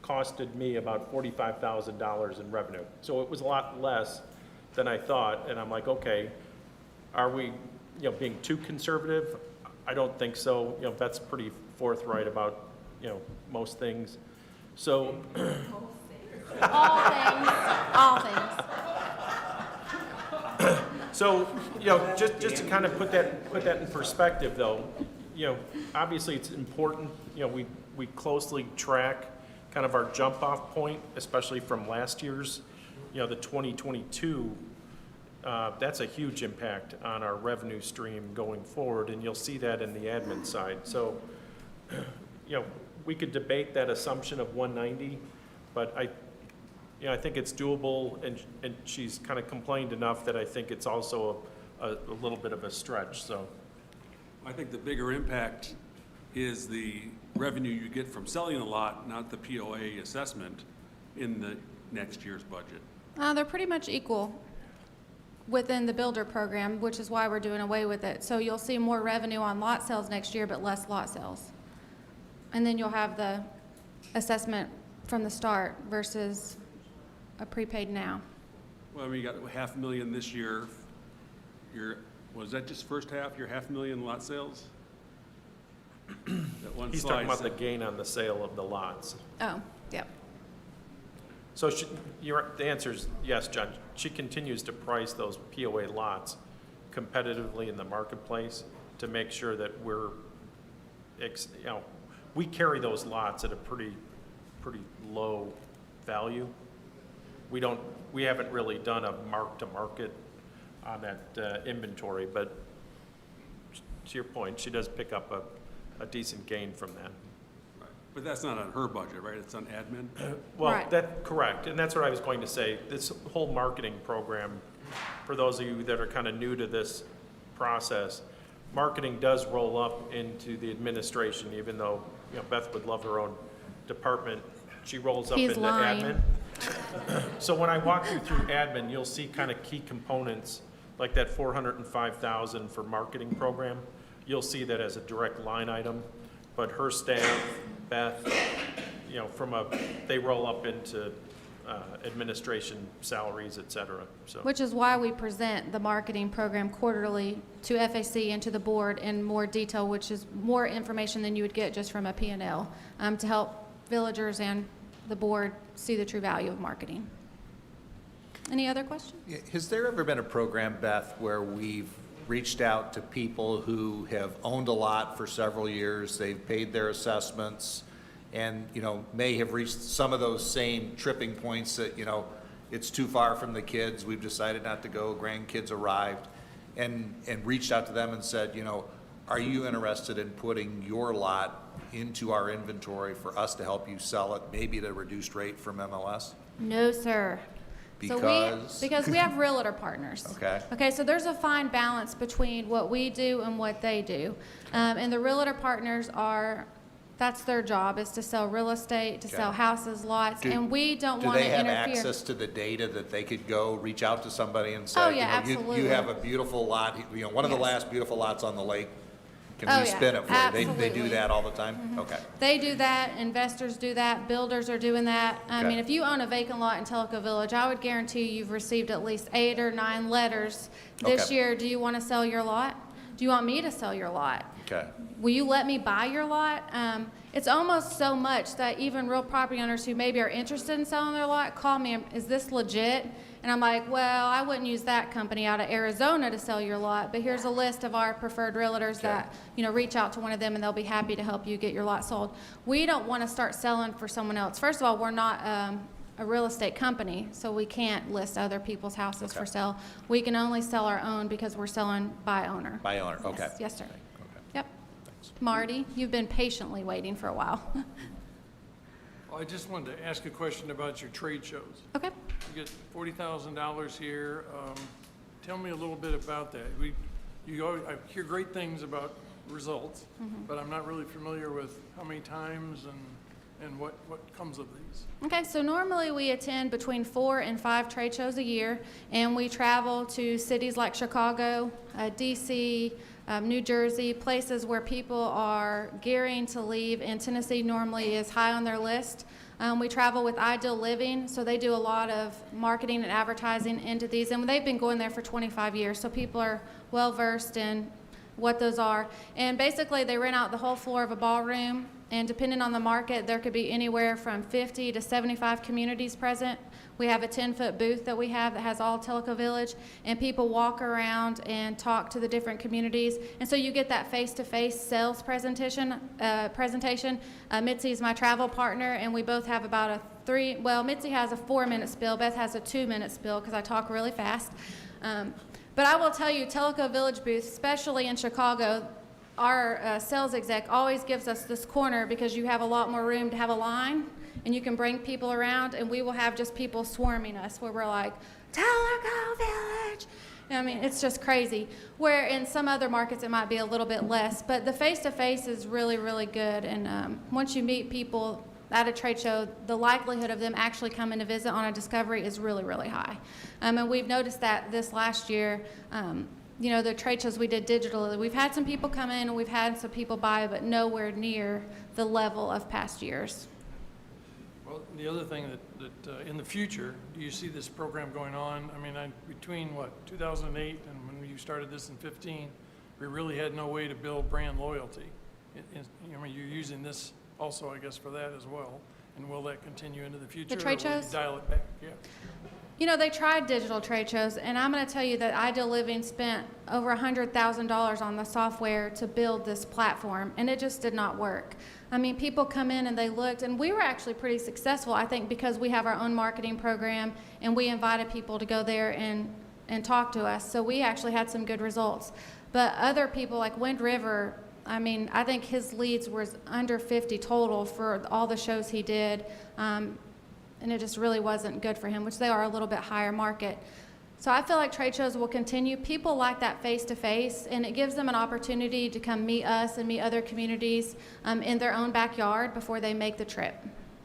costed me about $45,000 in revenue. So it was a lot less than I thought, and I'm like, okay, are we, being too conservative? I don't think so. Beth's pretty forthright about, most things. So, All things. so, just to kind of put that in perspective, though, obviously it's important, we closely track kind of our jump-off point, especially from last year's, the 2022. That's a huge impact on our revenue stream going forward, and you'll see that in the admin side. So, we could debate that assumption of 190, but I think it's doable, and she's kind of complained enough that I think it's also a little bit of a stretch, so. I think the bigger impact is the revenue you get from selling a lot, not the POA assessment in the next year's budget. They're pretty much equal within the builder program, which is why we're doing away with it. So you'll see more revenue on lot sales next year, but less lot sales. And then you'll have the assessment from the start versus a prepaid now. Well, I mean, you got $500,000 this year. Was that just first half, your $500,000 lot sales? That one He's slide talking about the said- gain on the sale of the lots. Oh, yep. So the answer is yes, John. She continues to price those POA lots competitively in the marketplace to make sure that we carry those lots at a pretty low value. We haven't really done a mark to market on that inventory, but to your point, she does pick up a decent gain from that. Right. But that's not on her budget, right? It's on admin? Well, Right. correct, and that's what I was going to say. This whole marketing program, for those of you that are kind of new to this process, marketing does roll up into the administration, even though, Beth would love her own department. She rolls up He's into lying. admin. So when I walk you through admin, you'll see kind of key components, like that $405,000 for marketing program. You'll see that as a direct line item, but her staff, Beth, they roll up into administration, salaries, et cetera, so. Which is why we present the marketing program quarterly to FAC and to the board in more detail, which is more information than you would get just from a P&L, to help villagers and the board see the true value of marketing. Any other questions? Yeah, has there ever been a program, Beth, where we've reached out to people who have owned a lot for several years, they've paid their assessments, and, may have reached some of those same tripping points that, it's too far from the kids, we've decided not to go, grandkids arrived, and reached out to them and said, are you interested in putting your lot into our inventory for us to help you sell it, maybe at a reduced rate from MLS? No, sir. Because? Because we have realtor partners. Okay. Okay, so there's a fine balance between what we do and what they do. And the realtor partners that's their job, is to sell real estate, to sell houses, lots, and we don't want to interfere. Do they have access to the data that they could go reach out to somebody and say, Oh, yeah, you absolutely. have a beautiful lot, one of the Yes. last beautiful lots on the lake, can Oh, we yeah, spin it for you? They do absolutely. that all the time? Okay. They do that, investors do that, builders are doing that. I Okay. mean, if you own a vacant lot in Telco Village, I would guarantee you've received at least 8 or 9 letters this Okay. year. Do you want to sell your lot? Do you want me to sell your lot? Okay. Will you let me buy your lot? It's almost so much that even real property owners who maybe are interested in selling their lot call me, is this legit? And I'm like, well, I wouldn't use that company out of Arizona to sell your lot, but here's a list of our preferred realtors that, reach out to one of them and they'll be happy to help you get your lot sold. We don't want to start selling for someone else. First of all, we're not a real estate company, so we can't list other people's houses for sale. We can only sell our own because we're selling by owner. By owner, okay. Yes, yes, sir. Yep. Marty, you've been patiently waiting for a while. Well, I just wanted to ask a question about your trade shows. Okay. You get $40,000 here. Tell me a little bit about that. I hear great things about results, but I'm not really familiar with how many times and what comes of these. Okay, so normally we attend between 4 and 5 trade shows a year, and we travel to cities like Chicago, DC, New Jersey, places where people are gearing to leave, and Tennessee normally is high on their list. We travel with Ideal Living, so they do a lot of marketing and advertising into these, and they've been going there for 25 years, so people are well-versed in what those are. And basically, they rent out the whole floor of a ballroom, and depending on the market, there could be anywhere from 50 to 75 communities present. We have a 10-foot booth that we have that has all Telco Village, and people walk around and talk to the different communities. And so you get that face-to-face sales presentation. Mitzi is my travel partner, and we both have about Mitzi has a 4-minute spiel, Beth has a 2-minute spiel because I talk really fast. But I will tell you, Telco Village booth, especially in Chicago, our sales exec always gives us this corner because you have a lot more room to have a line, and you can bring people around, and we will have just people swarming us where we're like, Telco Village. I mean, it's just crazy. Where in some other markets it might be a little bit less, but the face-to-face is really, really good. And once you meet people at a trade show, the likelihood of them actually coming to visit on a discovery is really, really high. And we've noticed that this last year, you know, the trade shows we did digitally, we've had some people come in and we've had some people buy, but nowhere near the level of past years. Well, the other thing that in the future, do you see this program going on? I mean, between what, 2008 and when you started this in 15, we really had no way to build brand loyalty. I mean, you're using this also, I guess, for that as well. And will that continue into the future? The trade or will you shows? dial it back? Yeah. You know, they tried digital trade shows, and I'm going to tell you that Ideal Living spent over $100,000 on the software to build this platform, and it just did not work. I mean, people come in and they looked, and we were actually pretty successful, I think, because we have our own marketing program, and we invited people to go there and talk to us. So we actually had some good results. But other people like Wind River, I mean, I think his leads was under 50 total for all the shows he did. And it just really wasn't good for him, which they are a little bit higher market. So I feel like trade shows will continue. People like that face-to-face, and it gives them an opportunity to come meet us and meet other communities in their own backyard before they make the trip.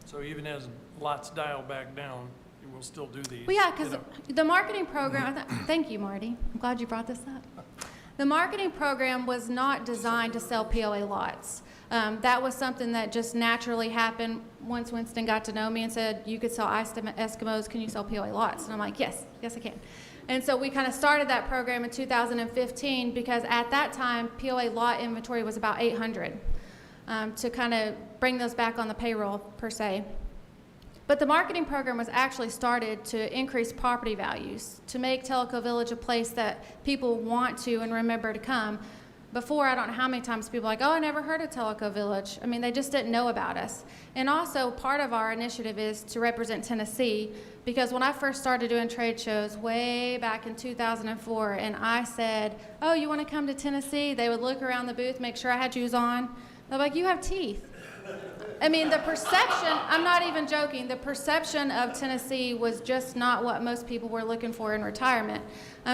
So even as lots dial back down, you will still do these? Well, yeah, because the marketing program, thank you, Marty. I'm glad you brought this up. The marketing program was not designed to sell POA lots. That was something that just naturally happened once Winston got to know me and said, you could sell Eskimos, can you sell POA lots? And I'm like, yes, I can. And so we kind of started that program in 2015 because at that time, POA lot inventory was about 800 to kind of bring those back on the payroll per se. But the marketing program was actually started to increase property values, to make Telco Village a place that people want to and remember to come. Before, I don't know how many times people are like, oh, I never heard of Telco Village. I mean, they just didn't know about us. And also, part of our initiative is to represent Tennessee, because when I first started doing trade shows way back in 2004, and I said, oh, you want to come to Tennessee? They would look around the booth, make sure I had shoes on. They're like, you have teeth. I mean, the perception, I'm not even joking, the perception of Tennessee was just not what most people were looking for in retirement.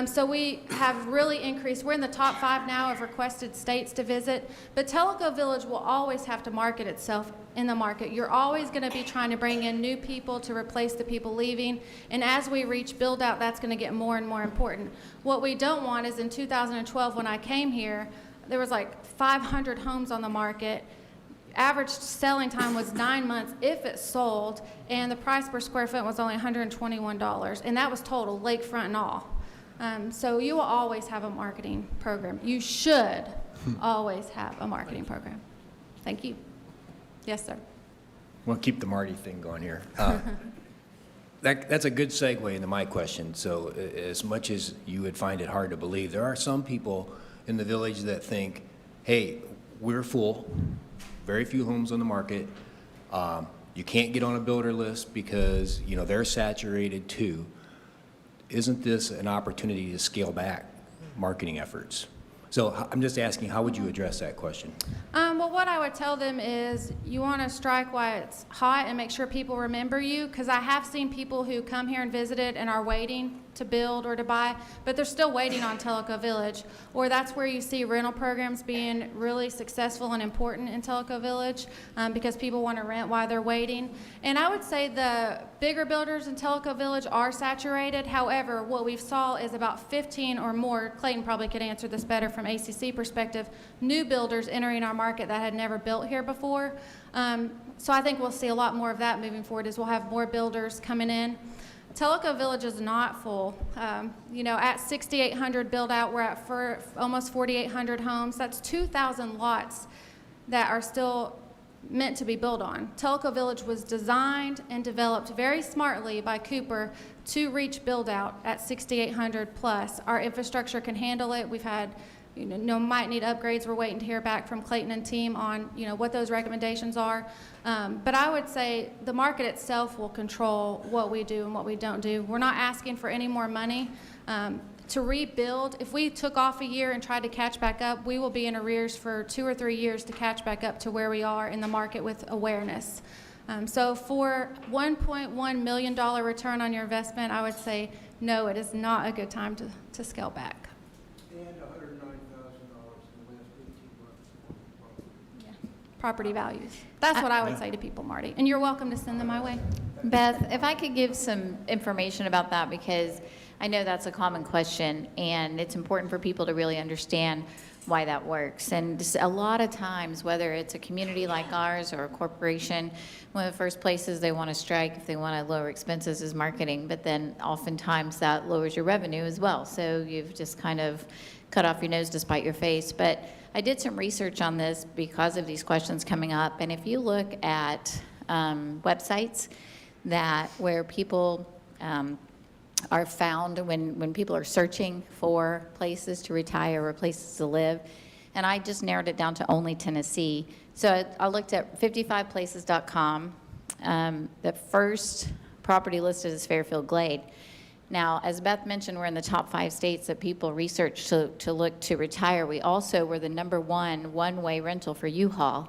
So we have really increased. We're in the top 5 now of requested states to visit, but Telco Village will always have to market itself in the market. You're always going to be trying to bring in new people to replace the people leaving, and as we reach build out, that's going to get more and more important. What we don't want is in 2012, when I came here, there was like 500 homes on the market. Average selling time was 9 months if it sold, and the price per square foot was only $121, and that was total, lakefront and all. So you will always have a marketing program. You should always have a marketing program. Thank you. Yes, sir. We'll keep the Marty thing going here. That's a good segue into my question. So as much as you would find it hard to believe, there are some people in the village that think, hey, we're full, very few homes on the market. You can't get on a builder list because, you know, they're saturated too. Isn't this an opportunity to scale back marketing efforts? So I'm just asking, how would you address that question? Well, what I would tell them is you want to strike while it's hot and make sure people remember you, because I have seen people who come here and visited and are waiting to build or to buy, but they're still waiting on Telco Village. Or that's where you see rental programs being really successful and important in Telco Village, because people want to rent while they're waiting. And I would say the bigger builders in Telco Village are saturated. However, what we saw is about 15 or more, Clayton probably could answer this better from ACC perspective, new builders entering our market that had never built here before. So I think we'll see a lot more of that moving forward as we'll have more builders coming in. Telco Village is not full. You know, at 6,800 build out, we're at for almost 4,800 homes. That's 2,000 lots that are still meant to be built on. Telco Village was designed and developed very smartly by Cooper to reach build out at 6,800 plus. Our infrastructure can handle it. We've had, you know, might need upgrades. We're waiting to hear back from Clayton and team on, you know, what those recommendations are. But I would say the market itself will control what we do and what we don't do. We're not asking for any more money. To rebuild, if we took off a year and tried to catch back up, we will be in arrears for 2 or 3 years to catch back up to where we are in the market with awareness. So for $1.1 million return on your investment, I would say, no, it is not a good time to scale back. And $109,000 in the last 18 months. Yeah. Property values. That's what I would say to people, Marty. And you're welcome to send them my way. Beth, if I could give some information about that, because I know that's a common question, and it's important for people to really understand why that works. And just a lot of times, whether it's a community like ours or a corporation, one of the first places they want to strike if they want to lower expenses is marketing, but then oftentimes that lowers your revenue as well. So you've just kind of cut off your nose to spite your face. But I did some research on this because of these questions coming up, and if you look at websites where people are found when people are searching for places to retire or places to live. And I just narrowed it down to only Tennessee. So I looked at 55places.com. The first property listed is Fairfield Glade. Now, as Beth mentioned, we're in the top 5 states that people research to look to retire. We also were the #1 one-way rental for U-Haul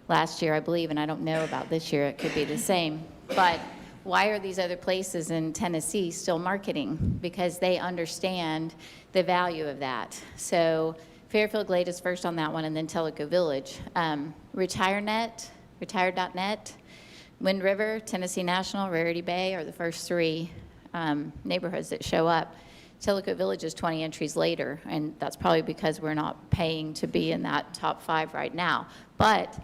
last year, I believe, and I don't know about this year. It could be the same. But why are these other places in Tennessee still marketing? Because they understand the value of that. So Fairfield Glade is first on that one, and then Telco Village. Retired.net, Wind River, Tennessee National, Rarity Bay are the first 3 neighborhoods that show up. Telco Village is 20 entries later, and that's probably because we're not paying to be in that top 5 right now. But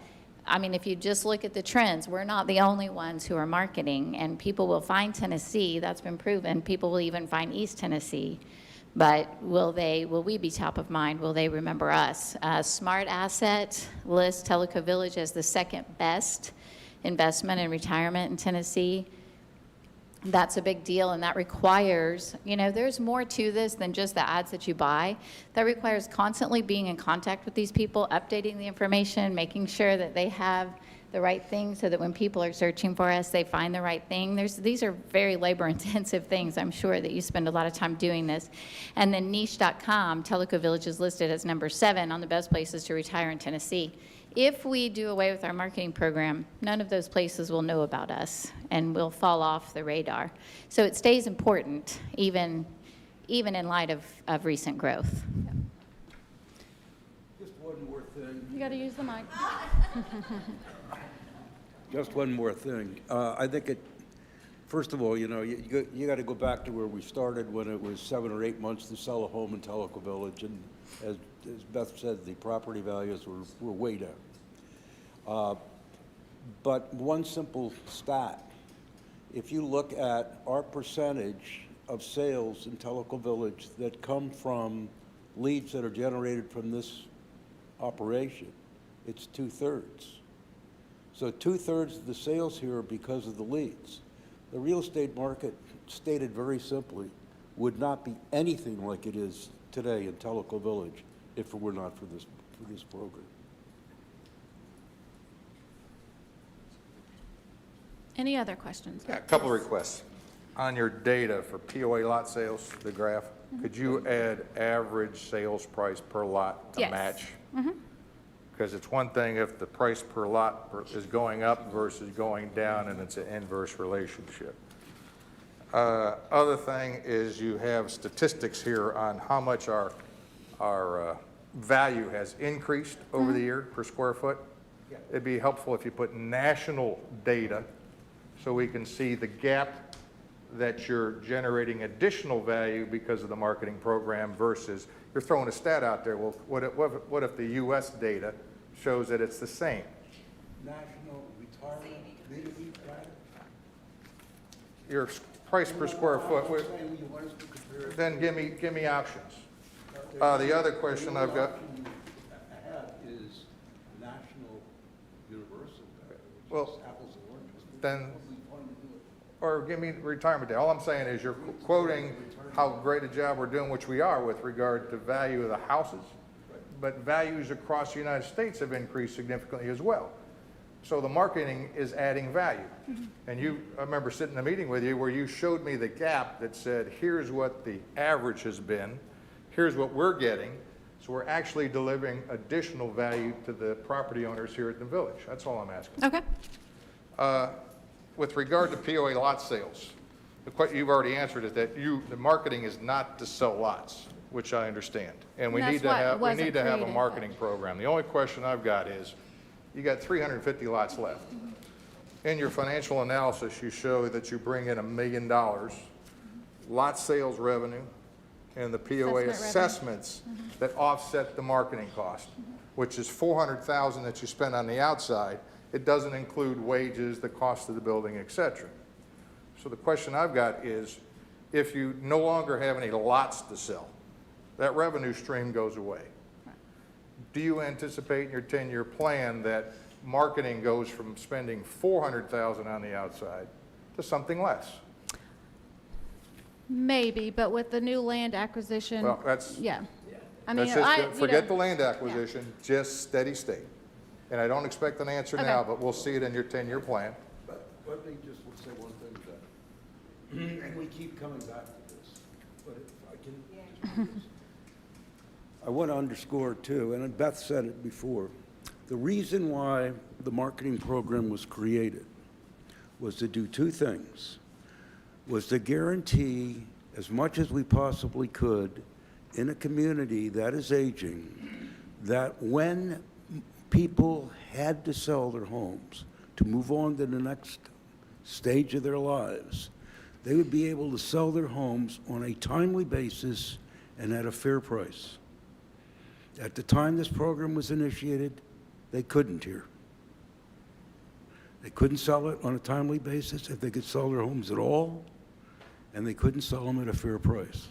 I mean, if you just look at the trends, we're not the only ones who are marketing, and people will find Tennessee. That's been proven. People will even find East Tennessee. But will we be top of mind? Will they remember us? Smart Asset lists Telco Village as the 2nd best investment in retirement in Tennessee. That's a big deal, and that requires, you know, there's more to this than just the ads that you buy. That requires constantly being in contact with these people, updating the information, making sure that they have the right thing so that when people are searching for us, they find the right thing. These are very labor-intensive things. I'm sure that you spend a lot of time doing this. And then niche.com, Telco Village is listed as #7 on the best places to retire in Tennessee. If we do away with our marketing program, none of those places will know about us and will fall off the radar. So it stays important, even in light of recent growth. Just one more thing. You got to use the mic. Just one more thing. I think first of all, you know, you got to go back to where we started when it was 7 or 8 months to sell a home in Telco Village, and as Beth said, the property values were way down. But one simple stat, if you look at our percentage of sales in Telco Village that come from leads that are generated from this operation, it's 2/3. So 2/3 of the sales here are because of the leads. The real estate market, stated very simply, would not be anything like it is today in Telco Village if it were not for this program. Any other questions? Yeah, a couple of requests. On your data for Poa Lot Sales, the graph, could you add average sales price per lot to Yes. match? Because it's one thing if the price per lot is going up versus going down, and it's an inverse relationship. Other thing is you have statistics here on how much our value has increased over the year per square foot. It'd be helpful if you put national data so we can see the gap that you're generating additional value because of the marketing program versus, you're throwing a stat out there, well, what if the US data shows that it's the same? National retirement community plan? Your price per square foot, Saying you want us to compare it. then give me options. The other question I've got, I have is national universal, which Well, is apples and oranges. then, We want to do it. or give me retirement day. All I'm saying is you're quoting how great a job we're doing, which we are with regard to value of the houses. But values across the United States have increased significantly as well. So the marketing is adding value. And I remember sitting in a meeting with you where you showed me the gap that said, here's what the average has been, here's what we're getting. So we're actually delivering additional value to the property owners here at the village. That's all I'm asking. Okay. With regard to POA lot sales, you've already answered it, that the marketing is not to sell lots, which I understand. And we That's need to why it have, we wasn't need to have a created. marketing program. The only question I've got is, you got 350 lots left. In your financial analysis, you show that you bring in $1 million, lot sales revenue, and the POA Assessment revenue. assessments that offset the marketing cost, which is $400,000 that you spend on the outside. It doesn't include wages, the cost of the building, et cetera. So the question I've got is, if you no longer have any lots to sell, that revenue stream goes away. Do you anticipate in your 10-year plan that marketing goes from spending $400,000 on the outside to something less? Maybe, but with the new land acquisition. Well, that's, Yeah. I mean, that's just, I, forget the land acquisition, just steady state. And I don't expect an answer Okay. now, but we'll see it in your 10-year plan. But let me just say one thing to that. And we keep coming back to this, but if I can just do this. I want to underscore too, and Beth said it before, the reason why the marketing program was created was to do two things. Was to guarantee as much as we possibly could in a community that is aging, that when people had to sell their homes to move on to the next stage of their lives, they would be able to sell their homes on a timely basis and at a fair price. At the time this program was initiated, they couldn't here. They couldn't sell it on a timely basis if they could sell their homes at all, and they couldn't sell them at a fair price.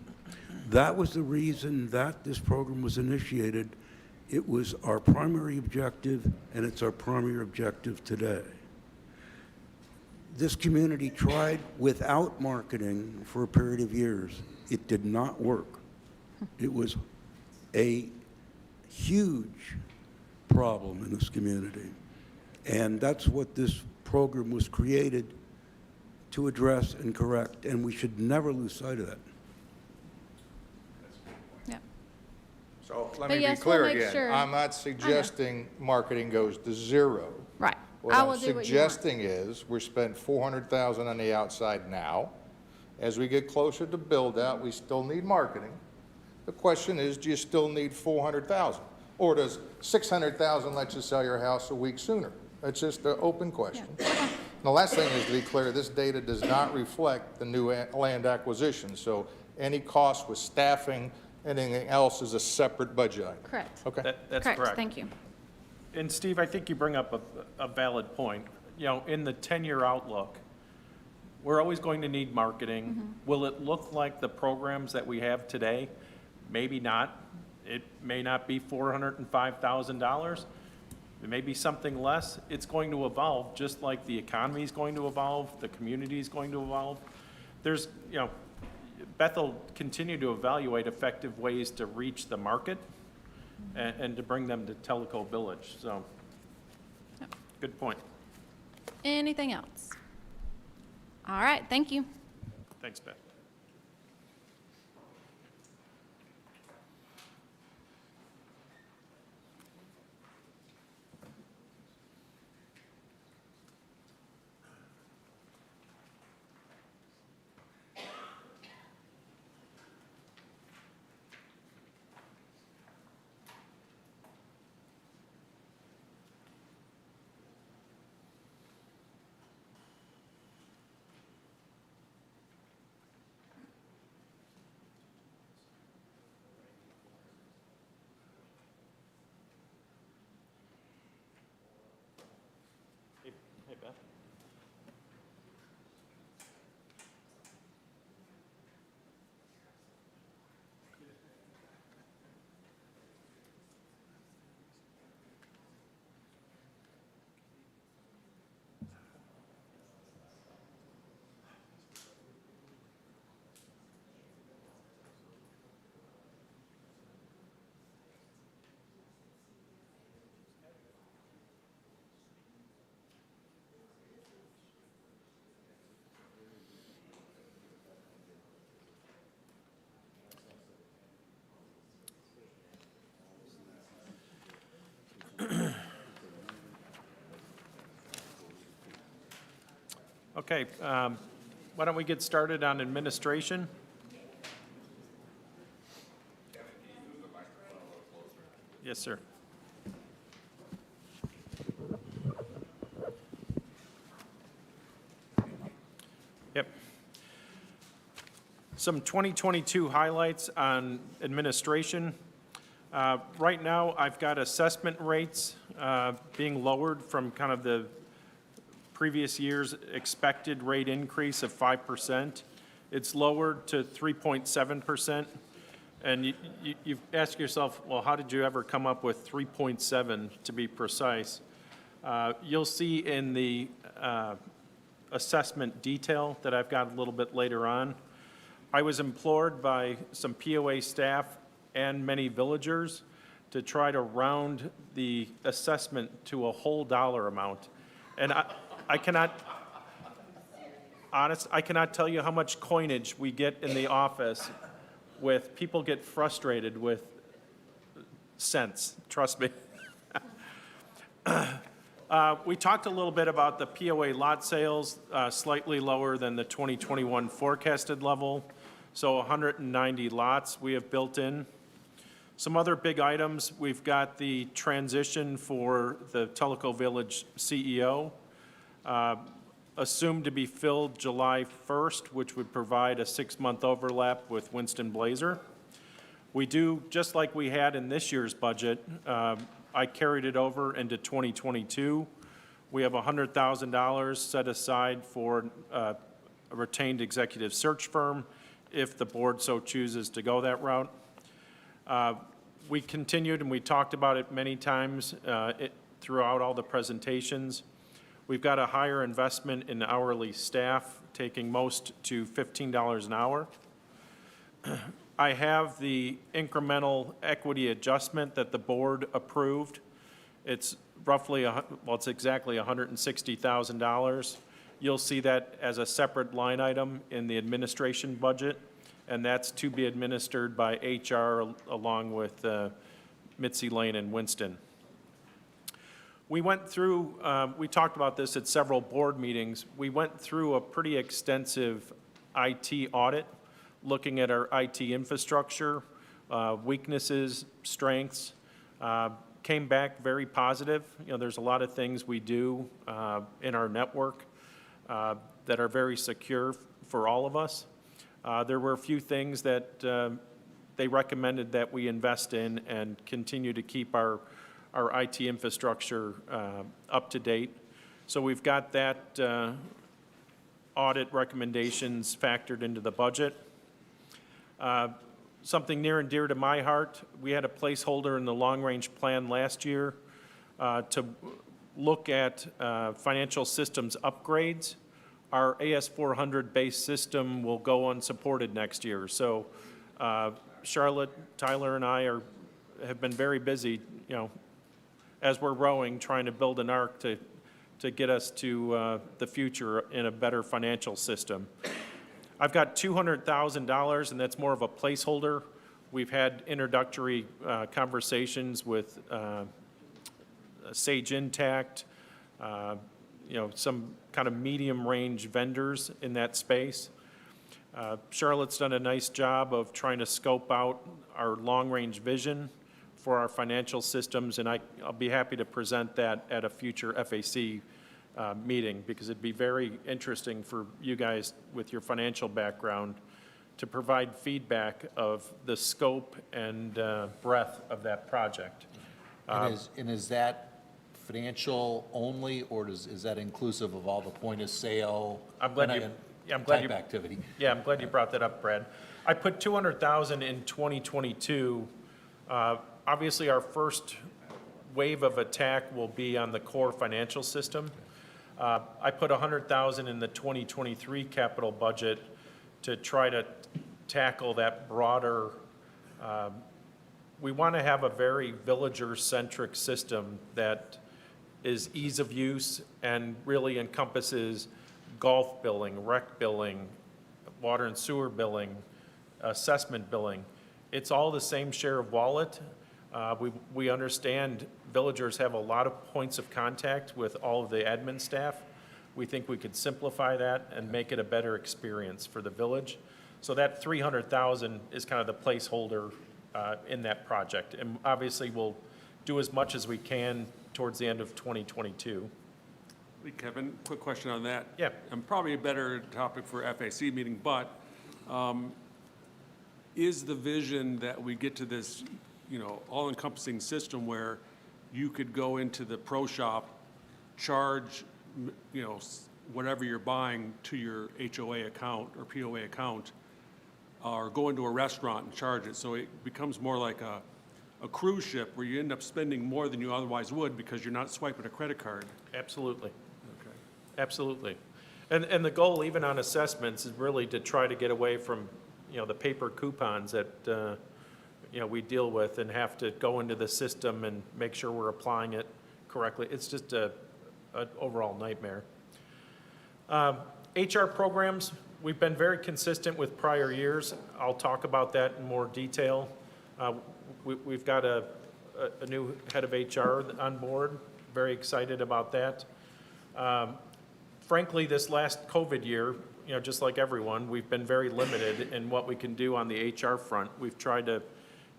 That was the reason that this program was initiated. It was our primary objective, and it's our primary objective today. This community tried without marketing for a period of years. It did not work. It was a huge problem in this community. And that's what this program was created to address and correct, and we should never lose sight of that. Yeah. So let But me be yes, we'll clear make again. sure. I'm not suggesting marketing goes to zero. Right. What I will I'm do what you want. suggesting is, we spent $400,000 on the outside now. As we get closer to build out, we still need marketing. The question is, do you still need $400,000? Or does $600,000 let you sell your house a week sooner? That's just an open question. The last thing is to be clear, this data does not reflect the new land acquisition. So any cost with staffing, anything else is a separate budget item. Correct. Okay. That's correct. Thank you. And Steve, I think you bring up a valid point. You know, in the 10-year outlook, we're always going to need marketing. Will it look like the programs that we have today? Maybe not. It may not be $405,000. It may be something less. It's going to evolve, just like the economy is going to evolve, the community is going to evolve. There's, you know, Beth will continue to evaluate effective ways to reach the market and to bring them to Telco Village, so, Yep. good point. Anything else? All right, thank you. Thanks, Beth. Beth? Okay, why don't we get started on administration? Yes, sir. Yep. Some 2022 highlights on administration. Right now, I've got assessment rates being lowered from kind of the previous year's expected rate increase of 5%. It's lowered to 3.7%. And you've asked yourself, well, how did you ever come up with 3.7 to be precise? You'll see in the assessment detail that I've got a little bit later on. I was implored by some POA staff and many villagers to try to round the assessment to a whole dollar amount. And I cannot tell you how much coinage we get in the office with people get frustrated with cents, trust me. We talked a little bit about the Poa Lot Sales, slightly lower than the 2021 forecasted level. So 190 lots we have built in. Some other big items, we've got the transition for the Telco Village CEO, assumed to be filled July 1st, which would provide a 6-month overlap with Winston Blazer. We do, just like we had in this year's budget, I carried it over into 2022. We have $100,000 set aside for a retained executive search firm if the board so chooses to go that route. We continued, and we talked about it many times throughout all the presentations. We've got a higher investment in hourly staff, taking most to $15 an hour. I have the incremental equity adjustment that the board approved. It's roughly, it's exactly $160,000. You'll see that as a separate line item in the administration budget, and that's to be administered by HR along with Mitzi Lane and Winston. We went through, we talked about this at several board meetings. We went through a pretty extensive IT audit, looking at our IT infrastructure, weaknesses, strengths, came back very positive. You know, there's a lot of things we do in our network that are very secure for all of us. There were a few things that they recommended that we invest in and continue to keep our IT infrastructure up to date. So we've got that audit recommendations factored into the budget. Something near and dear to my heart, we had a placeholder in the long-range plan last year to look at financial systems upgrades. Our AS400-based system will go unsupported next year. So Charlotte, Tyler, and I have been very busy, you know, as we're rowing, trying to build an ark to get us to the future in a better financial system. I've got $200,000, and that's more of a placeholder. We've had introductory conversations with Sage Intact, you know, some kind of medium-range vendors in that space. Charlotte's done a nice job of trying to scope out our long-range vision for our financial systems, and I'll be happy to present that at a future FAC meeting, because it'd be very interesting for you guys with your financial background to provide feedback of the scope and breadth of that project. And is that financial only, or is that inclusive of all the point of sale? I'm glad and I'm glad type you- activity? Yeah, I'm glad you brought that up, Brad. I put 200,000 in 2022. Obviously, our first wave of attack will be on the core financial system. I put 100,000 in the 2023 capital budget to try to tackle that broader, we want to have a very villager-centric system that is ease of use and really encompasses golf billing, rec billing, water and sewer billing, assessment billing. It's all the same share of wallet. We understand villagers have a lot of points of contact with all of the admin staff. We think we could simplify that and make it a better experience for the village. So that 300,000 is kind of the placeholder in that project. And obviously, we'll do as much as we can towards the end of 2022. Hey, Kevin, quick question on that. Yeah. And probably a better topic for FAC meeting, but is the vision that we get to this, all-encompassing system where you could go into the pro shop, charge, whatever you're buying to your HOA account or POA account, or go into a restaurant and charge it, so it becomes more like a cruise ship where you end up spending more than you otherwise would because you're not swiping a credit card? Absolutely. Okay. Absolutely. And the goal, even on assessments, is really to try to get away from, the paper coupons that, we deal with and have to go into the system and make sure we're applying it correctly. It's just an overall nightmare. HR programs, we've been very consistent with prior years. I'll talk about that in more detail. We've got a new head of HR on board. Very excited about that. Frankly, this last COVID year, just like everyone, we've been very limited in what we can do on the HR front. We've tried to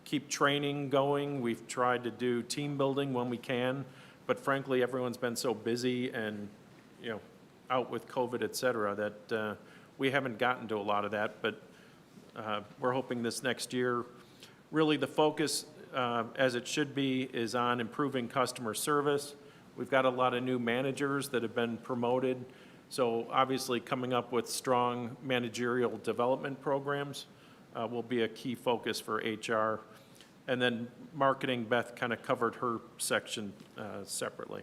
keep training going. We've tried to do team building when we can, but frankly, everyone's been so busy and, out with COVID, et cetera, that we haven't gotten to a lot of that, but we're hoping this next year. Really, the focus, as it should be, is on improving customer service. We've got a lot of new managers that have been promoted, so obviously coming up with strong managerial development programs will be a key focus for HR. And then marketing, Beth kind of covered her section separately.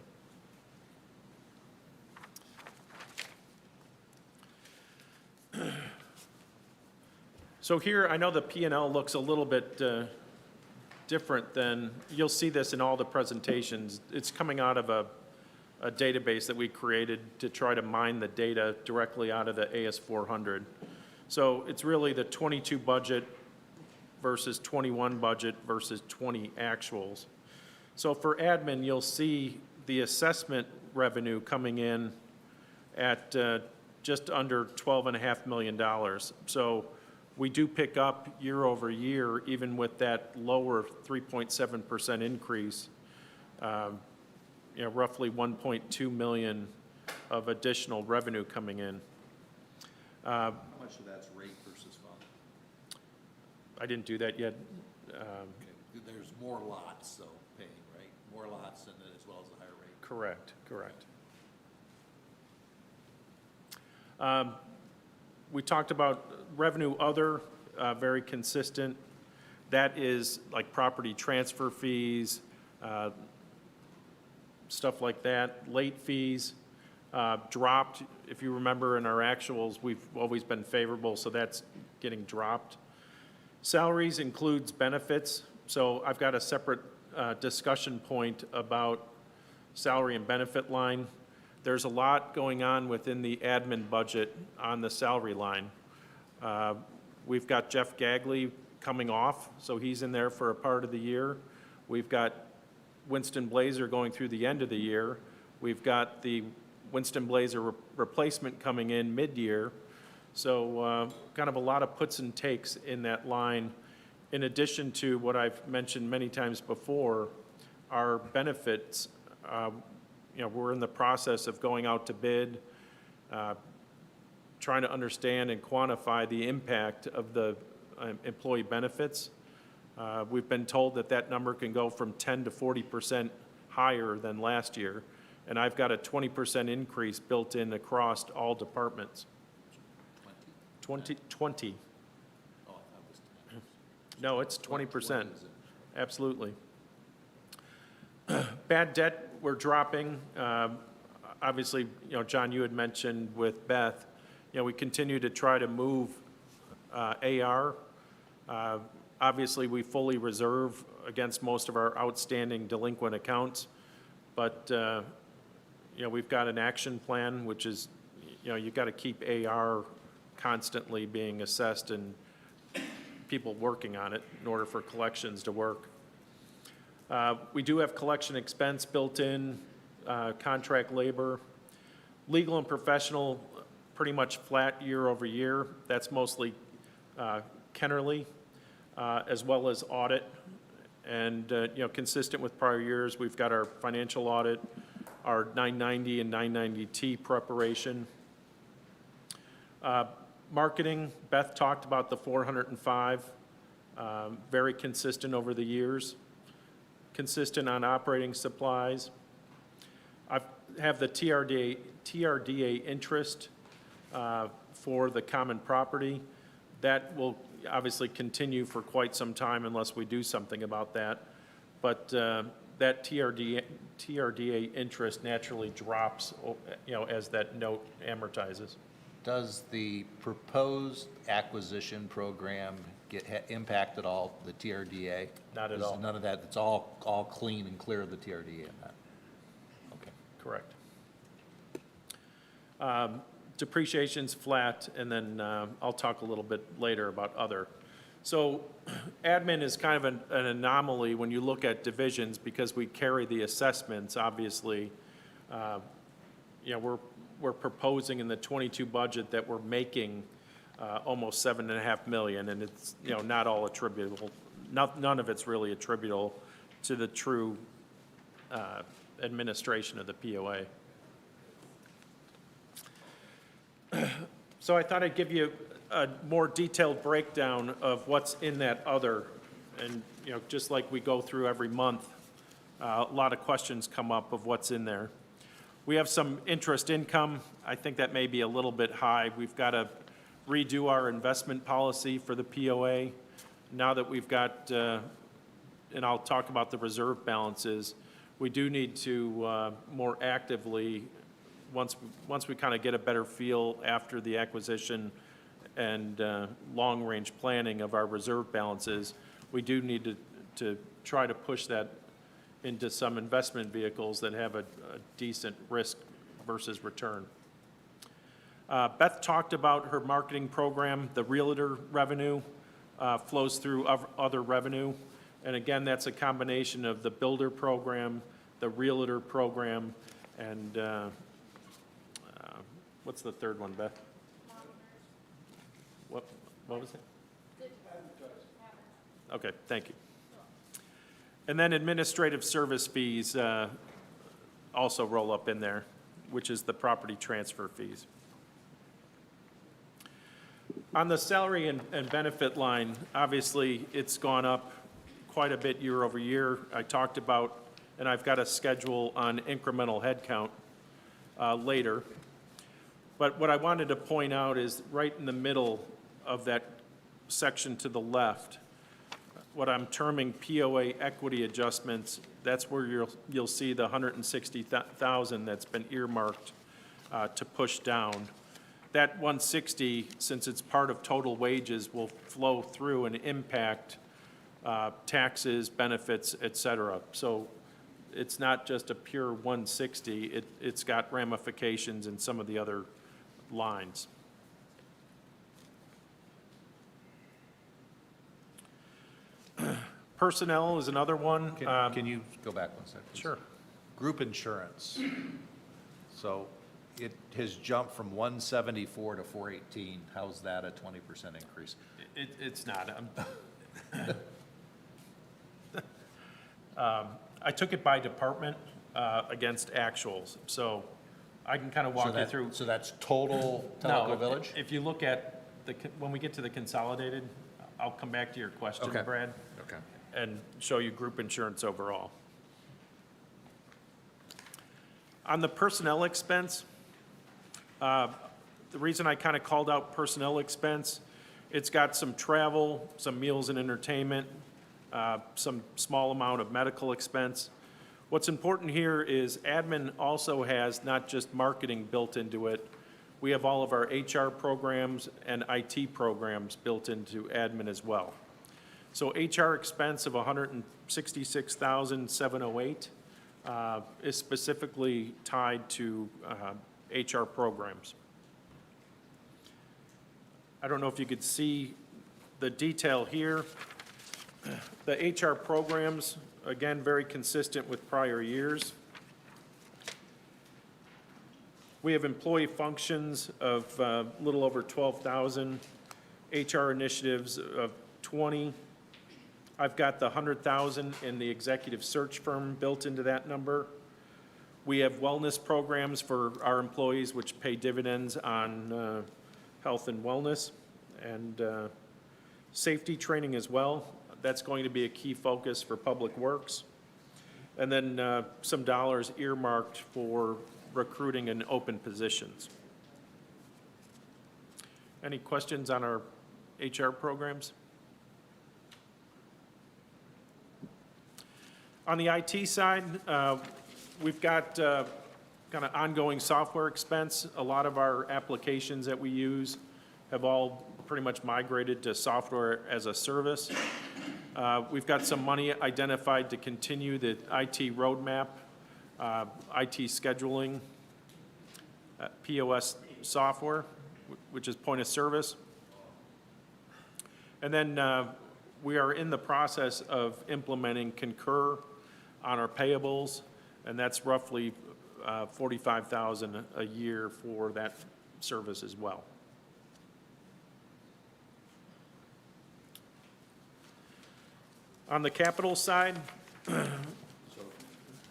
So here, I know the P&L looks a little bit different than, you'll see this in all the presentations. It's coming out of a database that we created to try to mine the data directly out of the AS400. So it's really the 22 budget versus 21 budget versus 20 actuals. So for admin, you'll see the assessment revenue coming in at just under $12.5 million. So we do pick up year over year, even with that lower 3.7% increase, roughly 1.2 million of additional revenue coming in. How much of that's rate versus volume? I didn't do that yet. Okay. There's more lots, though, paying, right? More lots and as well as a higher rate. Correct. We talked about revenue other, very consistent. That is like property transfer fees, stuff like that. Late fees dropped. If you remember in our actuals, we've always been favorable, so that's getting dropped. Salaries includes benefits, so I've got a separate discussion point about salary and benefit line. There's a lot going on within the admin budget on the salary line. We've got Jeff Gagley coming off, so he's in there for a part of the year. We've got Winston Blazer going through the end of the year. We've got the Winston Blazer replacement coming in mid-year. So kind of a lot of puts and takes in that line, in addition to what I've mentioned many times before, our benefits. We're in the process of going out to bid, trying to understand and quantify the impact of the employee benefits. We've been told that number can go from 10 to 40% higher than last year, and I've got a 20% increase built in across all departments. 20. No, it's 20%. Absolutely. Bad debt, we're dropping. Obviously, John, you had mentioned with Beth, we continue to try to move AR. Obviously, we fully reserve against most of our outstanding delinquent accounts, but, we've got an action plan, which is, you've got to keep AR constantly being assessed and people working on it in order for collections to work. We do have collection expense built in, contract labor. Legal and professional, pretty much flat year over year. That's mostly Kennerly, as well as audit. And, consistent with prior years, we've got our financial audit, our 990 and 990T preparation. Marketing, Beth talked about the 405, very consistent over the years. Consistent on operating supplies. I have the TRDA interest for the common property. That will obviously continue for quite some time unless we do something about that. But that TRDA interest naturally drops, as that note amortizes. Does the proposed acquisition program get impact at all, the TRDA? Not at all. None of that, it's all clean and clear of the TRDA in that? Okay. Correct. Depreciation's flat, and then I'll talk a little bit later about other. So admin is kind of an anomaly when you look at divisions because we carry the assessments, obviously. We're proposing in the 22 budget that we're making almost $7.5 million, and it's, not all attributable. None of it's really attributable to the true administration of the POA. So I thought I'd give you a more detailed breakdown of what's in that other. And, just like we go through every month, a lot of questions come up of what's in there. We have some interest income. I think that may be a little bit high. We've got to redo our investment policy for the POA. Now that we've got, and I'll talk about the reserve balances, we do need to more actively, once we kind of get a better feel after the acquisition and long-range planning of our reserve balances, we do need to try to push that into some investment vehicles that have a decent risk versus return. Beth talked about her marketing program. The realtor revenue flows through other revenue. And again, that's a combination of the builder program, the realtor program, and what's the third one, Beth? What was it? Okay, thank you. And then administrative service fees also roll up in there, which is the property transfer fees. On the salary and benefit line, obviously, it's gone up quite a bit year over year. I talked about, and I've got a schedule on incremental headcount later. But what I wanted to point out is right in the middle of that section to the left, what I'm terming POA equity adjustments, that's where you'll see the $160,000 that's been earmarked to push down. That 160, since it's part of total wages, will flow through and impact taxes, benefits, et cetera. So it's not just a pure 160, it's got ramifications in some of the other lines. Personnel is another one. Can you go back one second? Sure. Group insurance. So it has jumped from 174 to 418. How's that a 20% increase? It's not. I took it by department against actuals, so I can kind of walk you through. So that's total Telco Village? If you look at when we get to the consolidated, I'll come back to your question, Okay. Brad. Okay. And show you group insurance overall. On the personnel expense, the reason I kind of called out personnel expense, it's got some travel, some meals and entertainment, some small amount of medical expense. What's important here is admin also has not just marketing built into it. We have all of our HR programs and IT programs built into admin as well. So HR expense of $166,708 is specifically tied to HR programs. I don't know if you could see the detail here. The HR programs, again, very consistent with prior years. We have employee functions of a little over 12,000, HR initiatives of 20. I've got the 100,000 in the executive search firm built into that number. We have wellness programs for our employees which pay dividends on health and wellness, and safety training as well. That's going to be a key focus for Public Works. And then some dollars earmarked for recruiting and open positions. Any questions on our HR programs? On the IT side, we've got kind of ongoing software expense. A lot of our applications that we use have all pretty much migrated to software as a service. We've got some money identified to continue the IT roadmap, IT scheduling, POS software, which is point of service. And then we are in the process of implementing Concur on our payables, and that's roughly $45,000 a year for that service as well. On the capital side,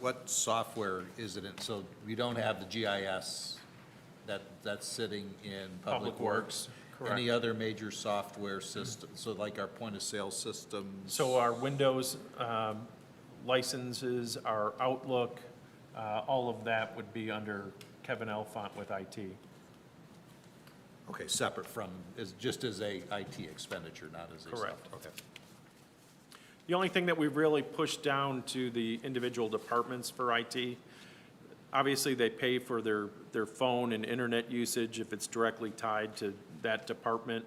What software is it in? So we don't have the GIS that's sitting in Public Works? correct. Any other major software system? So like our point of sale systems? So our Windows licenses, our Outlook, all of that would be under Kevin Elfont with IT. Okay, separate from, just as a IT expenditure, not as a. Correct. Okay. The only thing that we've really pushed down to the individual departments for IT, obviously they pay for their phone and internet usage if it's directly tied to that department.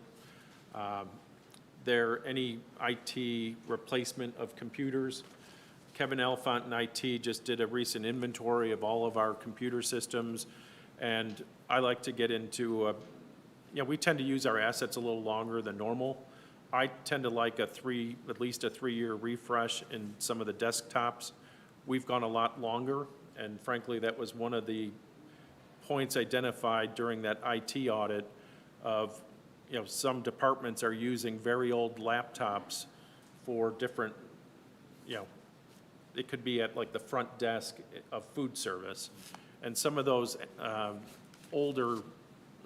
Any IT replacement of computers. Kevin Elfont and IT just did a recent inventory of all of our computer systems, and I like to get into, we tend to use our assets a little longer than normal. I tend to like at least a 3-year refresh in some of the desktops. We've gone a lot longer, and frankly, that was one of the points identified during that IT audit of, some departments are using very old laptops for different, it could be at like the front desk of food service. And some of those older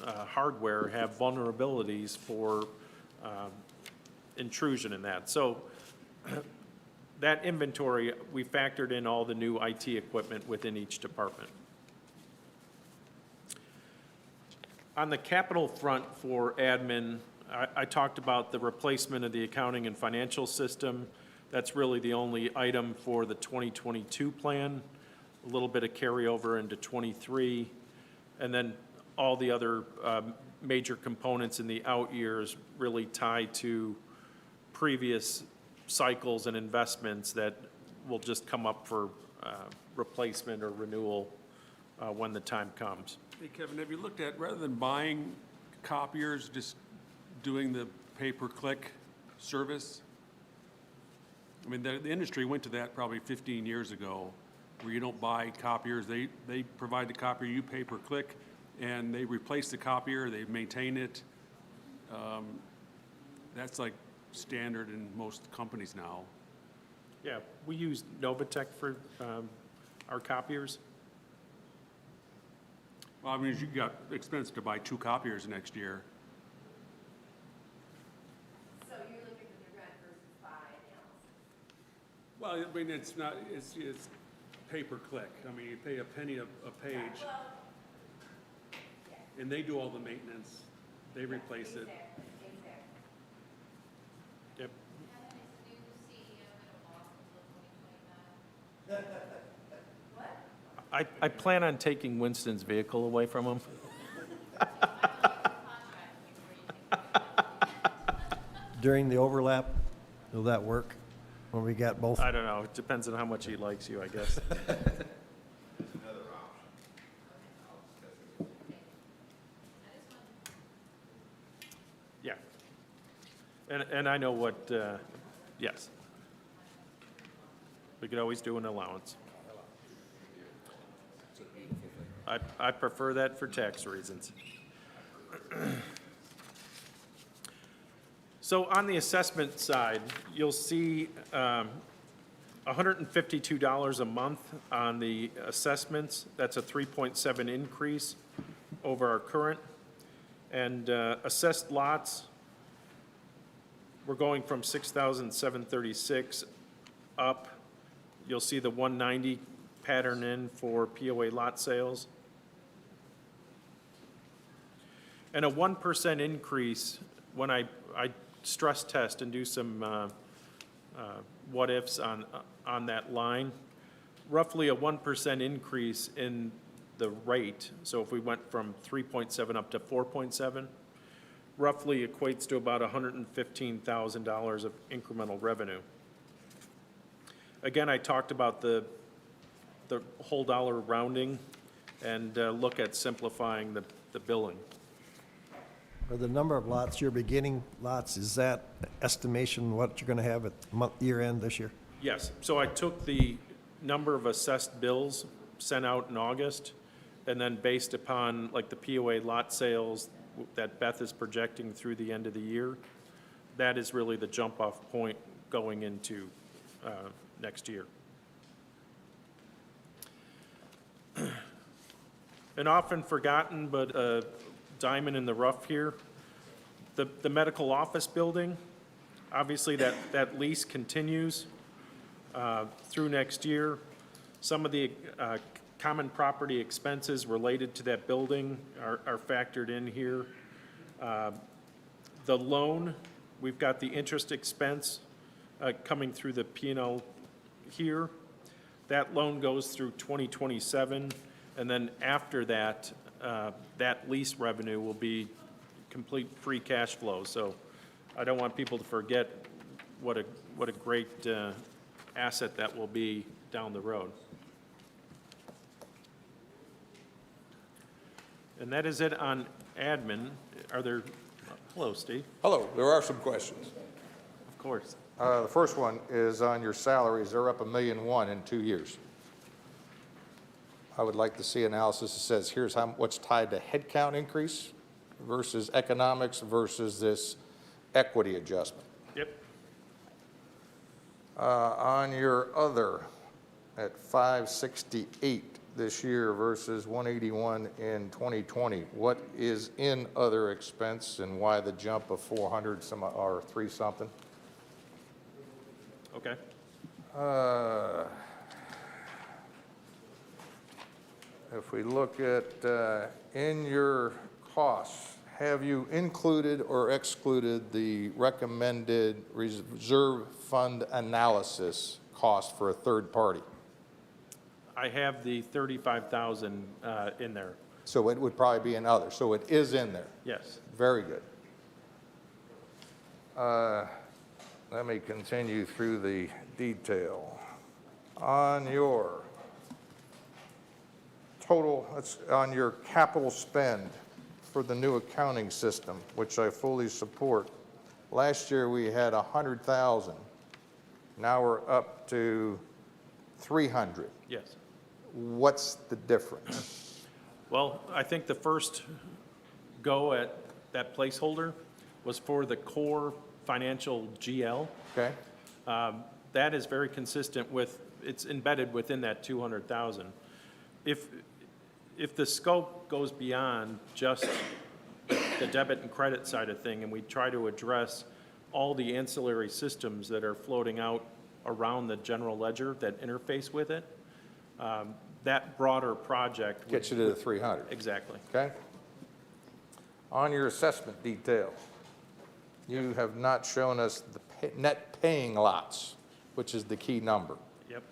hardware have vulnerabilities for intrusion in that. So that inventory, we factored in all the new IT equipment within each department. On the capital front for admin, I talked about the replacement of the accounting and financial system. That's really the only item for the 2022 plan, a little bit of carryover into 23, and then all the other major components in the out years really tied to previous cycles and investments that will just come up for replacement or renewal when the time comes. Hey, Kevin, have you looked at, rather than buying copiers, just doing the pay-per-click service? I mean, the industry went to that probably 15 years ago, where you don't buy copiers. They provide the copier, you pay per click, and they replace the copier, they maintain it. That's like standard in most companies now. Yeah, we use Novatech for our copiers. Well, I mean, you got expense to buy 2 copiers next year. So you're looking to rent versus buy analysis? Well, I mean, it's not, pay-per-click. I mean, you pay a penny a page. And they do all the maintenance. They replace it. Yep. I plan on taking Winston's vehicle away from him. During the overlap, will that work? When we got both? I don't know, it depends on how much he likes you, I guess. Yeah. And I know what, yes. We could always do an allowance. I prefer that for tax reasons. So on the assessment side, you'll see $152 a month on the assessments. That's a 3.7 increase over our current. And assessed lots, we're going from 6,736 up. You'll see the 190 pattern in for Poa Lot Sales. And a 1% increase when I stress test and do some what-ifs on that line, roughly a 1% increase in the rate. So if we went from 3.7 up to 4.7, roughly equates to about $115,000 of incremental revenue. Again, I talked about the whole dollar rounding and look at simplifying the billing. Or the number of lots, your beginning lots, is that estimation what you're going to have at year end this year? Yes, so I took the number of assessed bills sent out in August, and then based upon like the Poa lot sales that Beth is projecting through the end of the year, that is really the jump-off point going into next year. An often forgotten, but a diamond in the rough here, the medical office building, obviously that lease continues through next year. Some of the common property expenses related to that building are factored in here. The loan, we've got the interest expense coming through the P&L here. That loan goes through 2027, and then after that, that lease revenue will be complete free cash flow. So I don't want people to forget what a great asset that will be down the road. And that is it on admin. Are there, hello, Steve. Hello, there are some questions. Of course. The first one is on your salaries. They're up $1.1 million in 2 years. I would like to see analysis that says here's what's tied to headcount increase versus economics versus this equity adjustment. Yep. On your other, at 568 this year versus 181 in 2020, what is in other expense and why the jump of 400 some or 3 something? Okay. If we look at in your costs, have you included or excluded the recommended reserve fund analysis cost for a third party? I have the 35,000 in there. So it would probably be in other. So it is in there. Yes. Very good. Let me continue through the detail. On your total, that's on your capital spend for the new accounting system, which I fully support. Last year we had 100,000. Now we're up to 300. Yes. What's the difference? Well, I think the first go at that placeholder was for the core financial GL. Okay. That is very consistent with, it's embedded within that 200,000. If the scope goes beyond just the debit and credit side of thing, and we try to address all the ancillary systems that are floating out around the general ledger that interface with it, That broader project. would- Gets you to the 300, Exactly. okay? On your assessment detail, you have not shown us the net paying lots, which is the key number. Yep.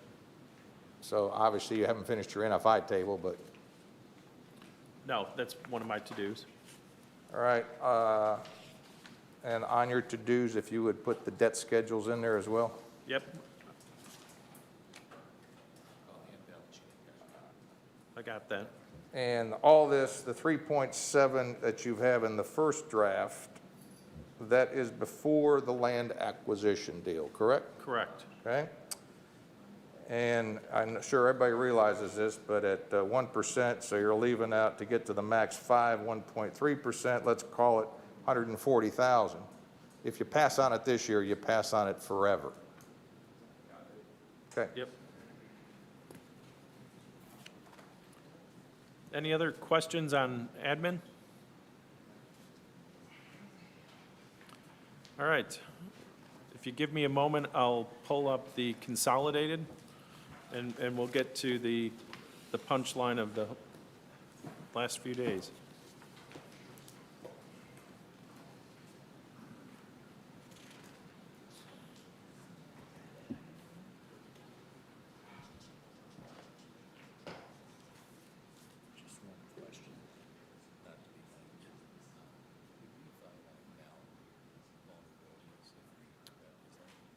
So obviously, you haven't finished your NFI table, but, No, that's one of my to-dos. all right. And on your to-dos, if you would put the debt schedules in there as well? Yep. I got that. And all this, the 3.7 that you have in the first draft, that is before the land acquisition deal, correct? Correct. Okay? And I'm sure everybody realizes this, but at 1%, so you're leaving out to get to the max 1.3%, let's call it 140,000. If you pass on it this year, you pass on it forever. Okay. Yep. Any other questions on admin? All right. If you give me a moment, I'll pull up the consolidated, and we'll get to the punchline of the last few days.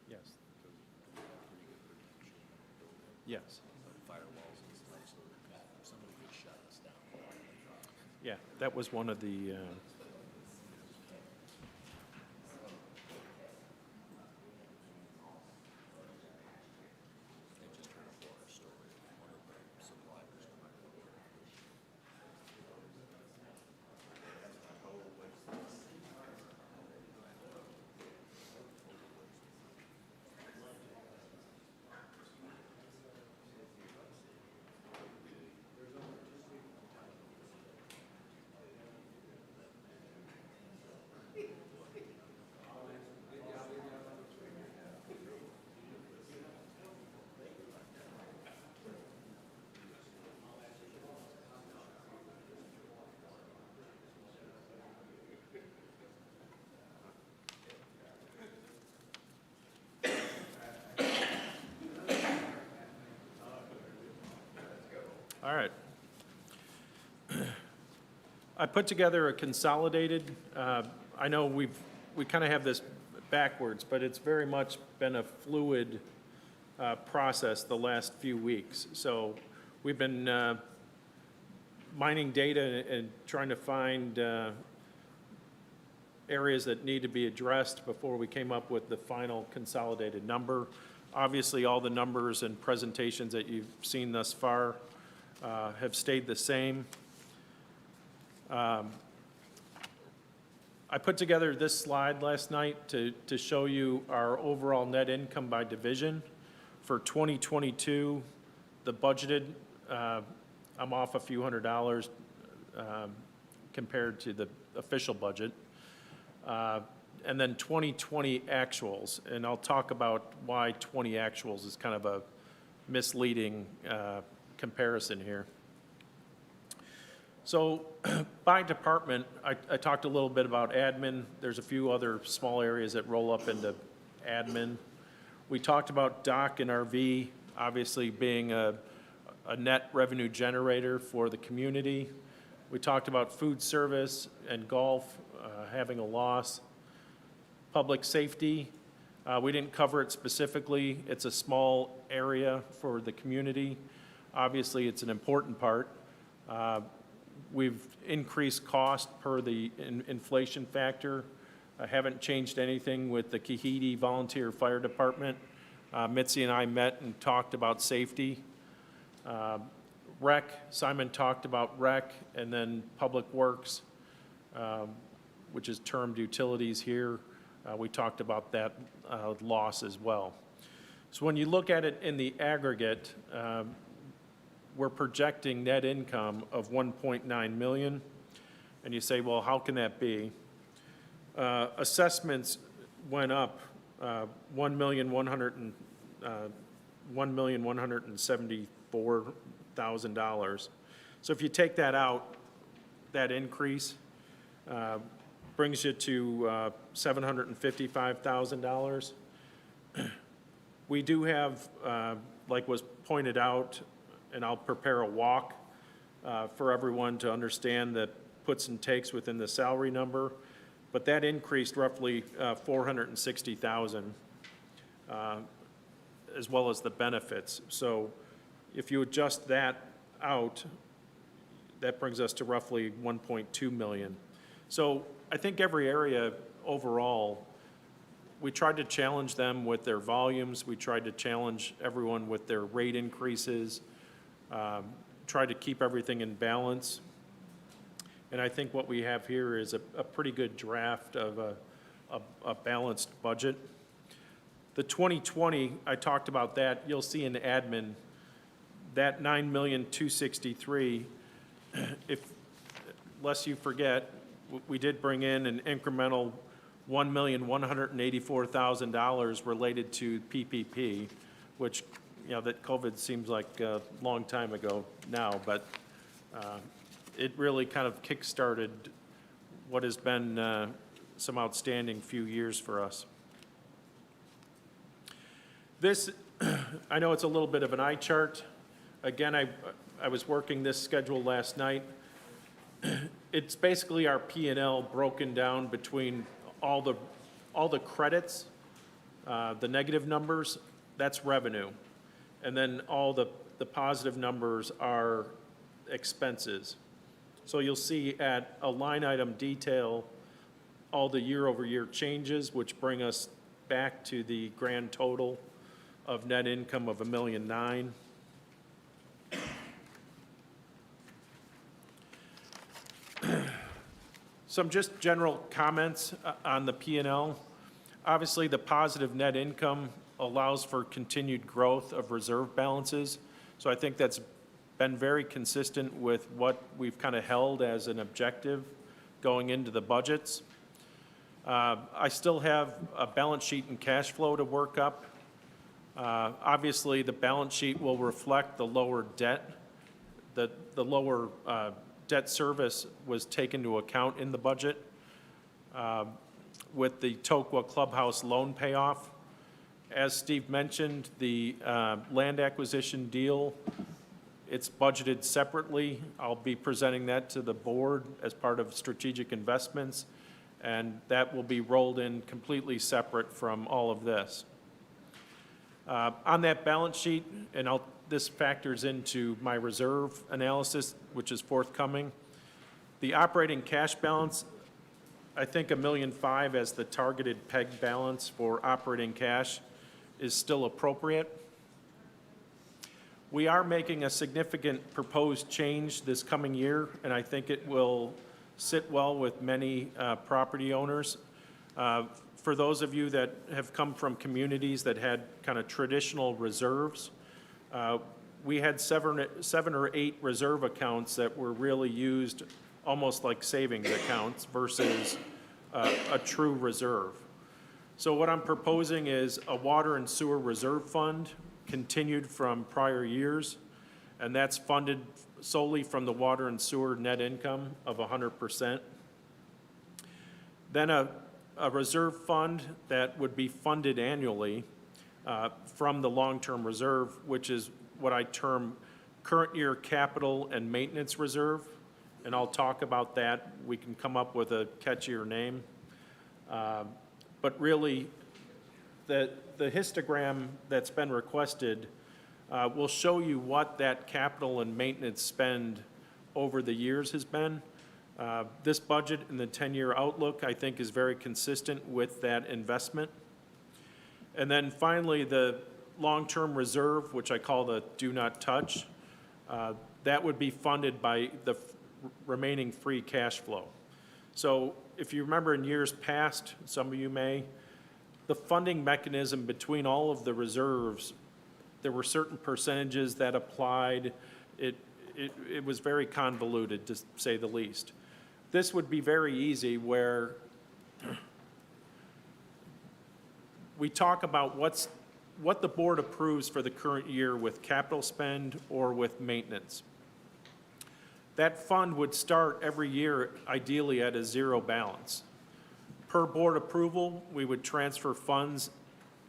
Yes. Yes. Yeah, that was one of the, all right. I put together a consolidated, I know we kind of have this backwards, but it's very much been a fluid process the last few weeks. So we've been mining data and trying to find areas that need to be addressed before we came up with the final consolidated number. Obviously, all the numbers and presentations that you've seen thus far have stayed the same. I put together this slide last night to show you our overall net income by division. For 2022, the budgeted, I'm off a few $100 compared to the official budget. And then 2020 actuals, and I'll talk about why 20 actuals is kind of a misleading comparison here. So by department, I talked a little bit about admin. There's a few other small areas that roll up into admin. We talked about dock and RV, obviously being a net revenue generator for the community. We talked about food service and golf having a loss. Public safety, we didn't cover it specifically. It's a small area for the community. Obviously, it's an important part. We've increased cost per the inflation factor. I haven't changed anything with the Kahidi Volunteer Fire Department. Mitzi and I met and talked about safety. Rec, Simon talked about rec, and then Public Works, which is termed utilities here. We talked about that loss as well. So when you look at it in the aggregate, we're projecting net income of 1.9 million. And you say, well, how can that be? Assessments went up 1,100,000 $1,174,000. So if you take that out, that increase brings you to $755,000. We do have, like was pointed out, and I'll prepare a walk for everyone to understand the puts and takes within the salary number, but that increased roughly $460,000, as well as the benefits. So if you adjust that out, that brings us to roughly 1.2 million. So I think every area overall, we tried to challenge them with their volumes. We tried to challenge everyone with their rate increases, tried to keep everything in balance. And I think what we have here is a pretty good draft of a balanced budget. The 2020, I talked about that. You'll see in admin, that $9,263,000, lest you forget, we did bring in an incremental $1,184,000 related to PPP, which, you know, that COVID seems like a long time ago now, but it really kind of kick-started what has been some outstanding few years for us. This, I know it's a little bit of an eye chart. Again, I was working this schedule last night. It's basically our P&L broken down between all the credits, the negative numbers, that's revenue. And then all the positive numbers are expenses. So you'll see at a line item detail all the year-over-year changes, which bring us back to the grand total of net income of $1,000,009. Some just general comments on the P&L. Obviously, the positive net income allows for continued growth of reserve balances. So I think that's been very consistent with what we've kind of held as an objective going into the budgets. I still have a balance sheet and cash flow to work up. Obviously, the balance sheet will reflect the lower debt. The lower debt service was taken into account in the budget with the Telco Clubhouse loan payoff. As Steve mentioned, the land acquisition deal, it's budgeted separately. I'll be presenting that to the board as part of strategic investments, and that will be rolled in completely separate from all of this. On that balance sheet, and this factors into my reserve analysis, which is forthcoming. The operating cash balance, I think $1,000,005 as the targeted peg balance for operating cash is still appropriate. We are making a significant proposed change this coming year, and I think it will sit well with many property owners. For those of you that have come from communities that had kind of traditional reserves, we had seven or eight reserve accounts that were really used almost like savings accounts versus a true reserve. So what I'm proposing is a water and sewer reserve fund continued from prior years, and that's funded solely from the water and sewer net income of 100%. Then a reserve fund that would be funded annually from the long-term reserve, which is what I term current year capital and maintenance reserve, and I'll talk about that. We can come up with a catchier name. But really, the histogram that's been requested will show you what that capital and maintenance spend over the years has been. This budget and the 10-year outlook, I think, is very consistent with that investment. And then finally, the long-term reserve, which I call the do not touch, that would be funded by the remaining free cash flow. So if you remember in years past, some of you may, the funding mechanism between all of the reserves, there were certain percentages that applied. It was very convoluted, to say the least. This would be very easy, where we talk about what the board approves for the current year with capital spend or with maintenance. That fund would start every year ideally at a zero balance. Per board approval, we would transfer funds,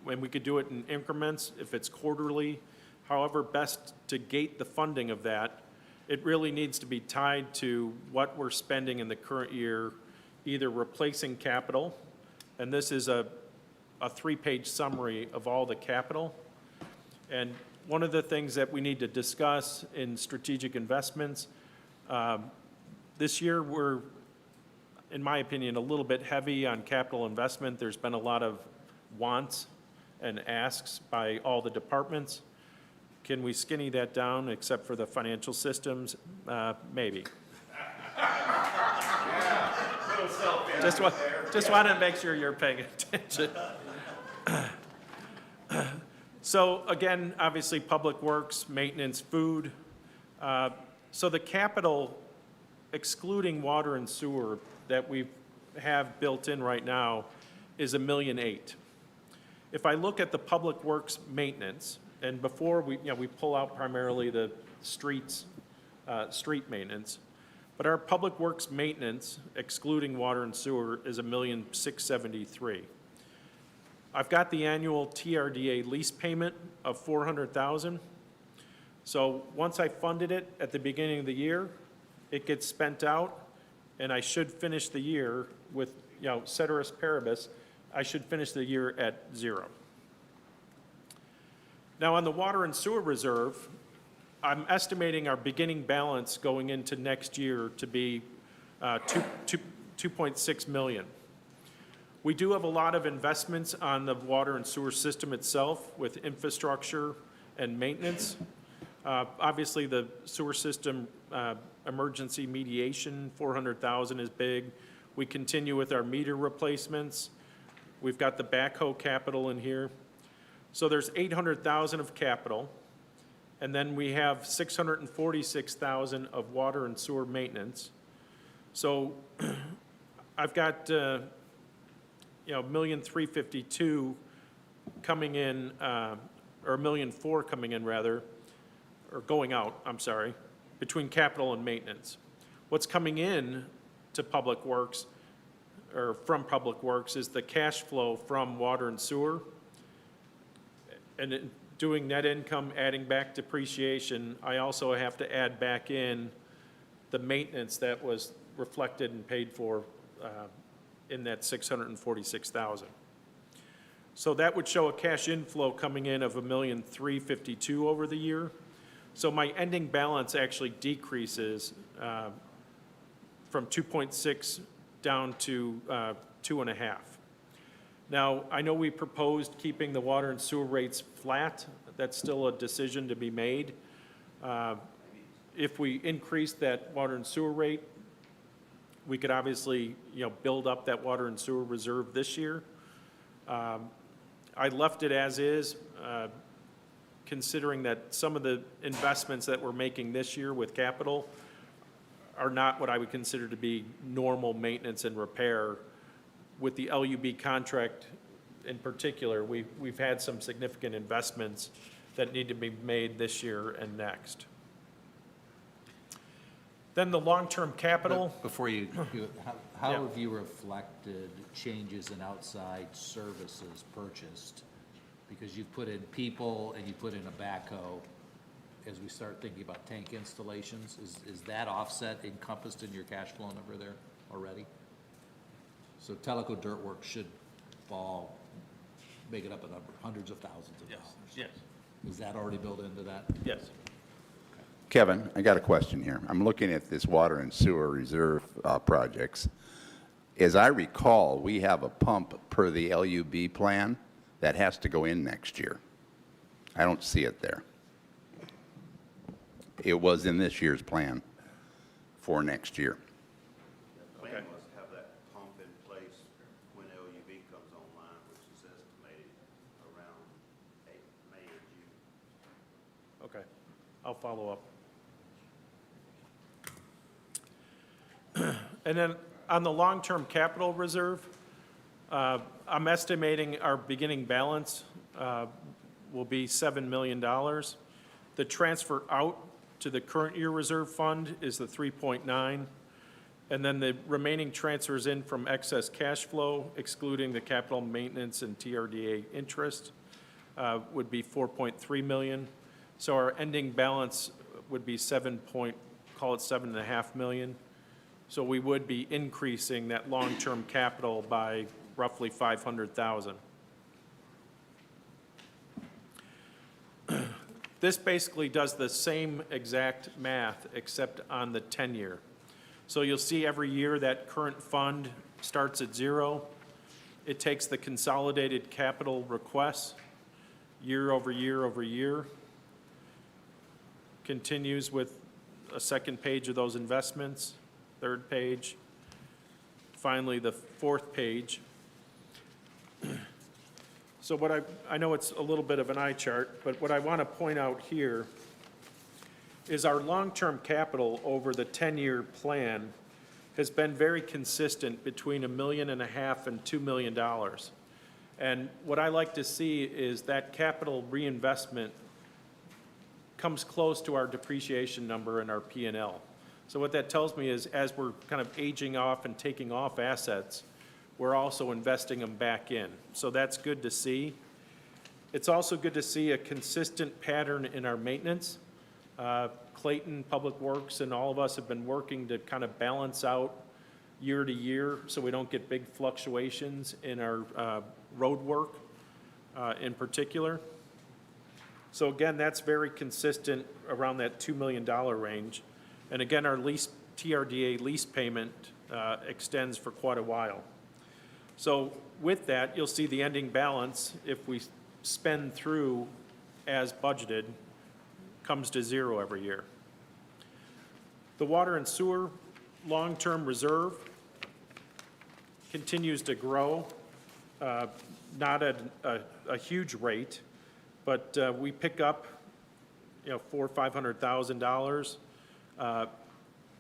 and we could do it in increments if it's quarterly. However, best to gate the funding of that, it really needs to be tied to what we're spending in the current year, either replacing capital, and this is a 3-page summary of all the capital. And one of the things that we need to discuss in strategic investments, this year we're, in my opinion, a little bit heavy on capital investment. There's been a lot of wants and asks by all the departments. Can we skinny that down except for the financial systems? Maybe. Just wanted to make sure you're paying attention. So again, obviously, public works, maintenance, food. So the capital, excluding water and sewer, that we have built in right now is $1.8 million. If I look at the public works maintenance, and before we pull out primarily the streets, street maintenance, but our public works maintenance, excluding water and sewer, is $1,673,000. I've got the annual TRDA lease payment of $400,000. So once I funded it at the beginning of the year, it gets spent out, and I should finish the year with, ceteris paribus, I should finish the year at zero. Now, on the water and sewer reserve, I'm estimating our beginning balance going into next year to be $2.6 million. We do have a lot of investments on the water and sewer system itself with infrastructure and maintenance. Obviously, the sewer system emergency mediation, $400,000 is big. We continue with our meter replacements. We've got the backhoe capital in here. So there's $800,000 of capital, and then we have $646,000 of water and sewer maintenance. So I've got $1,352,000 coming in, or $1,400,000 coming in rather, or going out, I'm sorry, between capital and maintenance. What's coming in to Public Works, or from Public Works, is the cash flow from water and sewer. And doing net income, adding back depreciation, I also have to add back in the maintenance that was reflected and paid for in that $646,000. So that would show a cash inflow coming in of $1,352,000 over the year. So my ending balance actually decreases from 2.6 down to 2.5. Now, I know we proposed keeping the water and sewer rates flat. That's still a decision to be made. If we increase that water and sewer rate, we could obviously, build up that water and sewer reserve this year. I left it as is, considering that some of the investments that we're making this year with capital are not what I would consider to be normal maintenance and repair. With the LUB contract in particular, we've had some significant investments that need to be made this year and next. Then the long-term capital. Before you, how Yeah. have you reflected changes in outside services purchased? Because you've put in people and you put in a backhoe. As we start thinking about tank installations, is that offset encompassed in your cash flow number there already? So Telco dirt work should fall, make it up a number, hundreds of thousands of dollars. Yes. Is that already built into that? Yes. Kevin, I got a question here. I'm looking at this water and sewer reserve projects. As I recall, we have a pump per the LUB plan that has to go in next year. I don't see it there. It was in this year's plan for next year. Okay. Must have that pump in place when LUB comes online, which is estimated around May or June. Okay, I'll follow up. And then on the long-term capital reserve, I'm estimating our beginning balance will be $7 million. The transfer out to the current year reserve fund is the 3.9. And then the remaining transfers in from excess cash flow, excluding the capital maintenance and TRDA interest, would be 4.3 million. So our ending balance would be call it 7.5 million. So we would be increasing that long-term capital by roughly 500,000. This basically does the same exact math except on the 10-year. So you'll see every year that current fund starts at 0. It takes the consolidated capital requests year over year over year, continues with a second page of those investments, third page, finally the fourth page. So what I know it's a little bit of an eye chart, but what I want to point out here is our long-term capital over the 10-year plan has been very consistent between $1.5 million and $2 million. And what I like to see is that capital reinvestment comes close to our depreciation number in our P&L. So what that tells me is as we're kind of aging off and taking off assets, we're also investing them back in. So that's good to see. It's also good to see a consistent pattern in our maintenance. Clayton, Public Works, and all of us have been working to kind of balance out year to year so we don't get big fluctuations in our road work in particular. So again, that's very consistent around that $2 million range. And again, our TRDA lease payment extends for quite a while. So with that, you'll see the ending balance, if we spend through as budgeted, comes to 0 every year. The water and sewer long-term reserve continues to grow, not at a huge rate, but we pick up, $400,000 or $500,000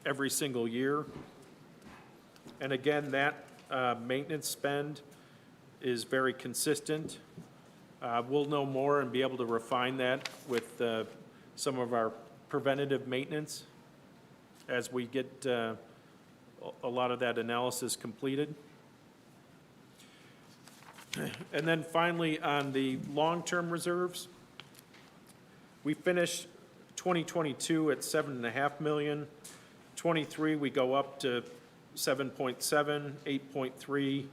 every single year. And again, that maintenance spend is very consistent. We'll know more and be able to refine that with some of our preventative maintenance as we get a lot of that analysis completed. And then finally, on the long-term reserves, we finished 2022 at $7.5 million. 23, we go up to 7.7, 8.3.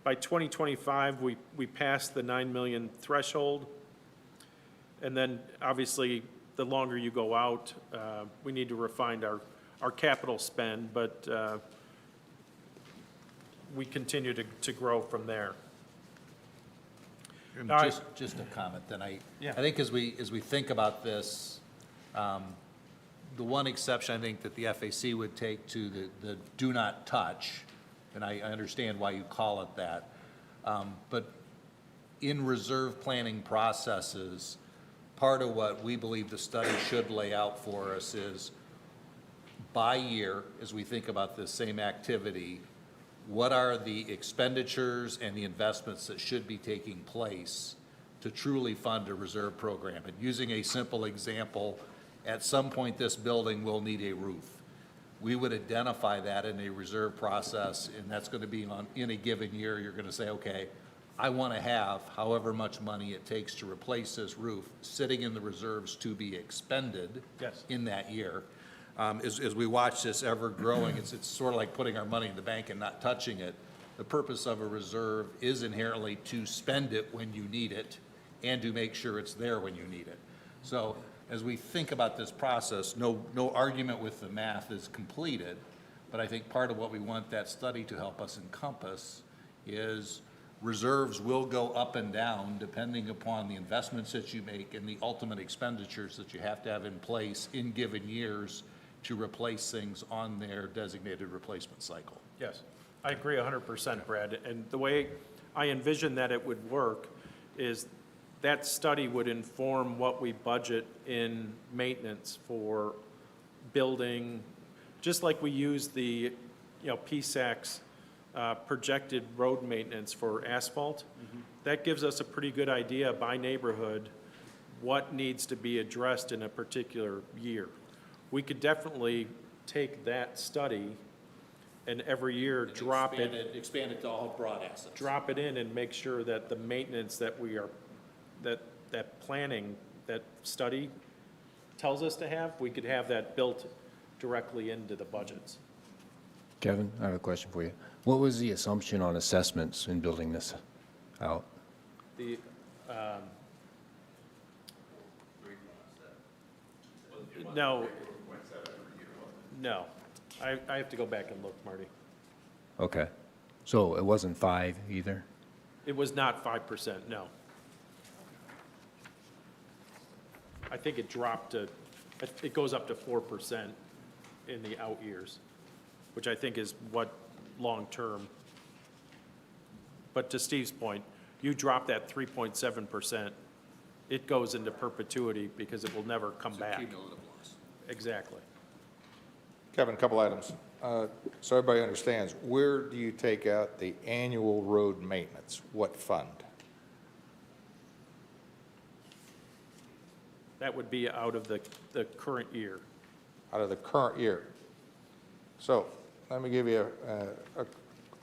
By 2025, we passed the 9 million threshold. And then, obviously, the longer you go out, we need to refine our capital spend, but we continue to grow from there. Just a comment, then I think as we think about this, the one exception I think that the FAC would take to the do not touch, and I understand why you call it that, but in reserve planning processes, part of what we believe the study should lay out for us is by year, as we think about this same activity, what are the expenditures and the investments that should be taking place to truly fund a reserve program? And using a simple example, at some point this building will need a roof. We would identify that in a reserve process, and that's going to be in a given year. You're going to say, okay, I want to have however much money it takes to replace this roof sitting in the reserves to be expended in that year. As we watch this ever growing, it's sort of like putting our money in the bank and not touching it. The purpose of a reserve is inherently to spend it when you need it and to make sure it's there when you need it. So as we think about this process, no argument with the math is completed, but I think part of what we want that study to help us encompass is reserves will go up and down depending upon the investments that you make and the ultimate expenditures that you have to have in place in given years to replace things on their designated replacement cycle. Yes, I agree 100%, Brad. And the way I envision that it would work is that study would inform what we budget in maintenance for building, just like we use the, PSAC's projected road maintenance for asphalt. That gives us a pretty good idea by neighborhood what needs to be addressed in a particular year. We could definitely take that study and every year drop it. Expand it to all broad assets. Drop it in and make sure that the maintenance that we are, that planning, that study tells us to have, we could have that built directly into the budgets. Kevin, I have a question for you. What was the assumption on assessments in building this out? The, no, no, I have to go back and look, Marty. Okay. So it wasn't 5 either? It was not 5%, no. I think it dropped to, it goes up to 4% in the out years, which I think is what long-term. But to Steve's point, you drop that 3.7%, it goes into perpetuity because it will never come back. Cumulative loss. Exactly. Kevin, a couple items. So everybody understands, where do you take out the annual road maintenance? What fund? That would be out of the current year. Out of the current year. So let me give you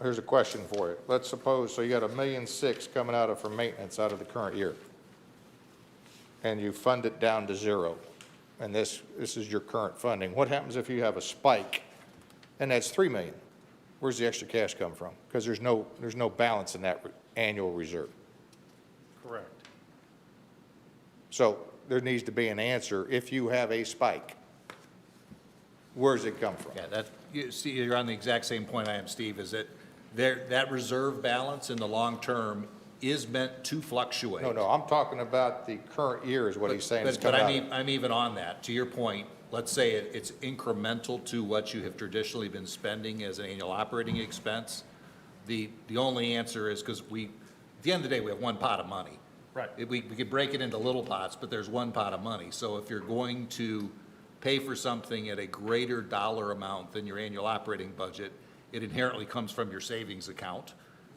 here's a question for you. Let's suppose, so you got $1.6 million coming out of for maintenance out of the current year. And you fund it down to 0. And this is your current funding. What happens if you have a spike and that's $3 million? Where's the extra cash come from? Because there's no balance in that annual reserve. Correct. So there needs to be an answer. If you have a spike, where does it come from? Yeah, you see, you're on the exact same point I am, Steve, is that that reserve balance in the long term is meant to fluctuate. No, I'm talking about the current year is what he's saying. But I'm even on that. To your point, let's say it's incremental to what you have traditionally been spending as an annual operating expense. The only answer is because at the end of the day, we have one pot of money. Right. We could break it into little pots, but there's one pot of money. So if you're going to pay for something at a greater dollar amount than your annual operating budget, it inherently comes from your savings account,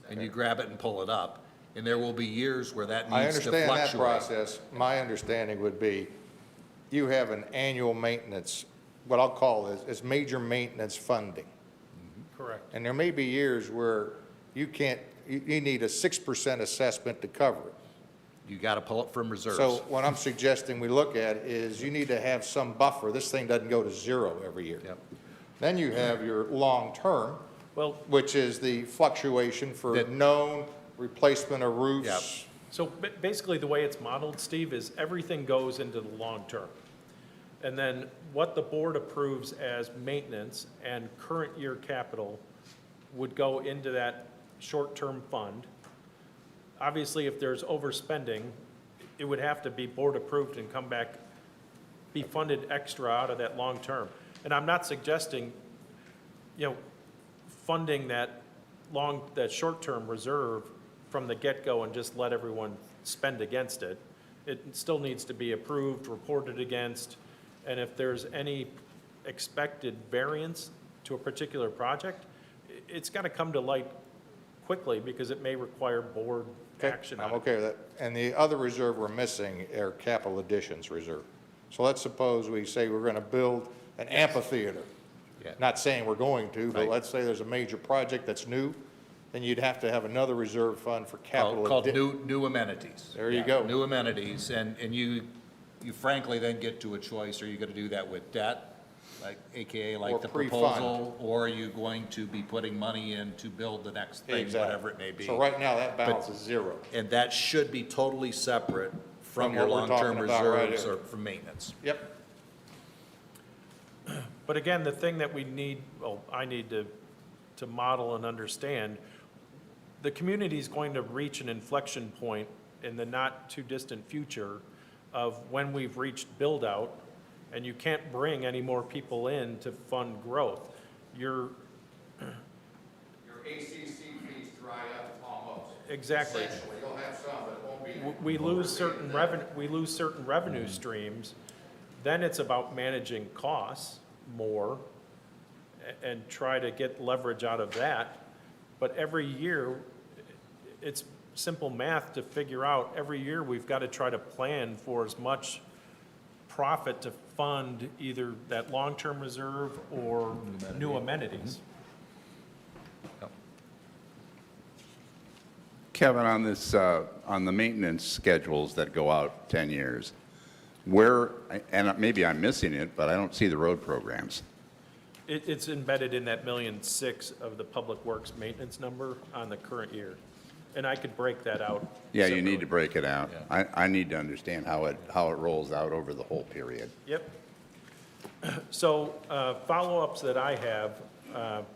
and you grab it and pull it up. And there will be years where that needs to fluctuate. I understand that process. My understanding would be you have an annual maintenance, what I'll call is major maintenance funding. Correct. And there may be years where you need a 6% assessment to cover it. You got to pull it from reserves. So what I'm suggesting we look at is you need to have some buffer. This thing doesn't go to 0 every year. Yep. Then you have your long-term, Well, which is the fluctuation for known replacement of roofs. Yep. so basically the way it's modeled, Steve, is everything goes into the long term. And then what the board approves as maintenance and current year capital would go into that short-term fund. Obviously, if there's overspending, it would have to be board approved and come back, be funded extra out of that long term. And I'm not suggesting, funding that short-term reserve from the get-go and just let everyone spend against it. It still needs to be approved, reported against, and if there's any expected variance to a particular project, it's got to come to light quickly because it may require board action on I'm it. okay with that. And the other reserve we're missing are capital additions reserve. So let's suppose we say we're going to build an amphitheater. Yeah. Not saying we're going to, but Right. let's say there's a major project that's new, then you'd have to have another reserve fund for capital. Called new amenities. There you Yeah, go. New amenities, and you frankly then get to a choice, are you gonna do that with debt, AKA Or like the pre-fund. proposal, or are you going to be putting money in to build the next thing, Exactly. whatever it may be? So right now, that balance is 0. And that should be totally separate from From your what we're long-term talking about right reserves here. or from maintenance. Yep. But again, the thing that we need, I need to model and understand, the community is going to reach an inflection point in the not-too-distant future of when we've reached build-out, and you can't bring any more people in to fund growth. Your ACC fees dry up almost. Exactly. Essentially, you'll have some, but it won't be. We lose certain revenue streams, then it's about managing costs more and try to get leverage out of that. But every year, it's simple math to figure out every year we've got to try to plan for as much profit to fund either that long-term reserve or new amenities. Kevin, on this, on the maintenance schedules that go out 10 years, where, and maybe I'm missing it, but I don't see the road programs. It's embedded in that $1.6 million of the Public Works maintenance number on the current year. And I could break that out. Yeah, you need separately. to break it out. I need to understand how it rolls out over the whole period. Yep. So follow-ups that I have,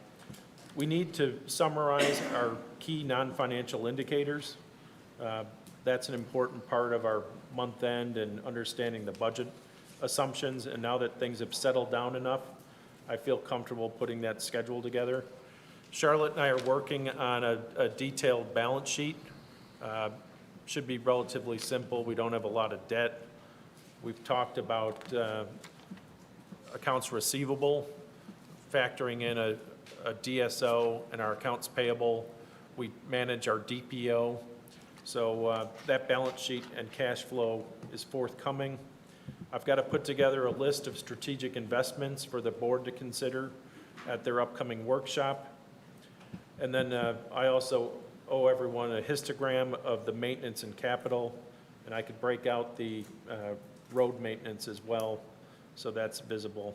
we need to summarize our key non-financial indicators. That's an important part of our month end and understanding the budget assumptions. And now that things have settled down enough, I feel comfortable putting that schedule together. Charlotte and I are working on a detailed balance sheet. Should be relatively simple. We don't have a lot of debt. We've talked about accounts receivable, factoring in a DSO and our accounts payable. We manage our DPO. So that balance sheet and cash flow is forthcoming. I've got to put together a list of strategic investments for the board to consider at their upcoming workshop. And then I also owe everyone a histogram of the maintenance and capital, and I could break out the road maintenance as well, so that's visible.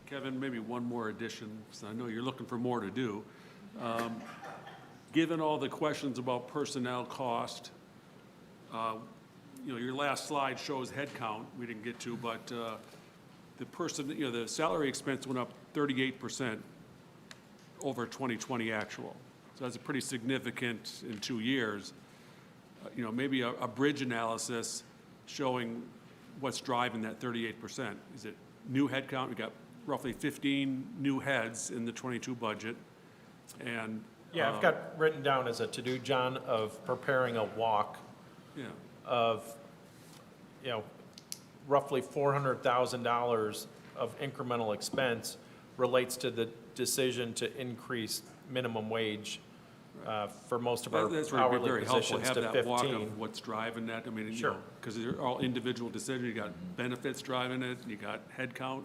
Kevin, maybe one more addition, because I know you're looking for more to do. Given all the questions about personnel cost, your last slide shows headcount, we didn't get to, but the salary expense went up 38% over 2020 actual. So that's a pretty significant in 2 years. Maybe a bridge analysis showing what's driving that 38%. Is it new headcount? We got roughly 15 new heads in the 22 budget. And Yeah, I've got written down as a to-do, John, of preparing a walk of, roughly $400,000 of incremental expense relates to the decision to increase minimum wage for most of our that's where it'd be hourly very helpful to positions have to that walk 15. of what's driving that. I mean, Sure. because they're all individual decisions. You got benefits driving it, you got headcount.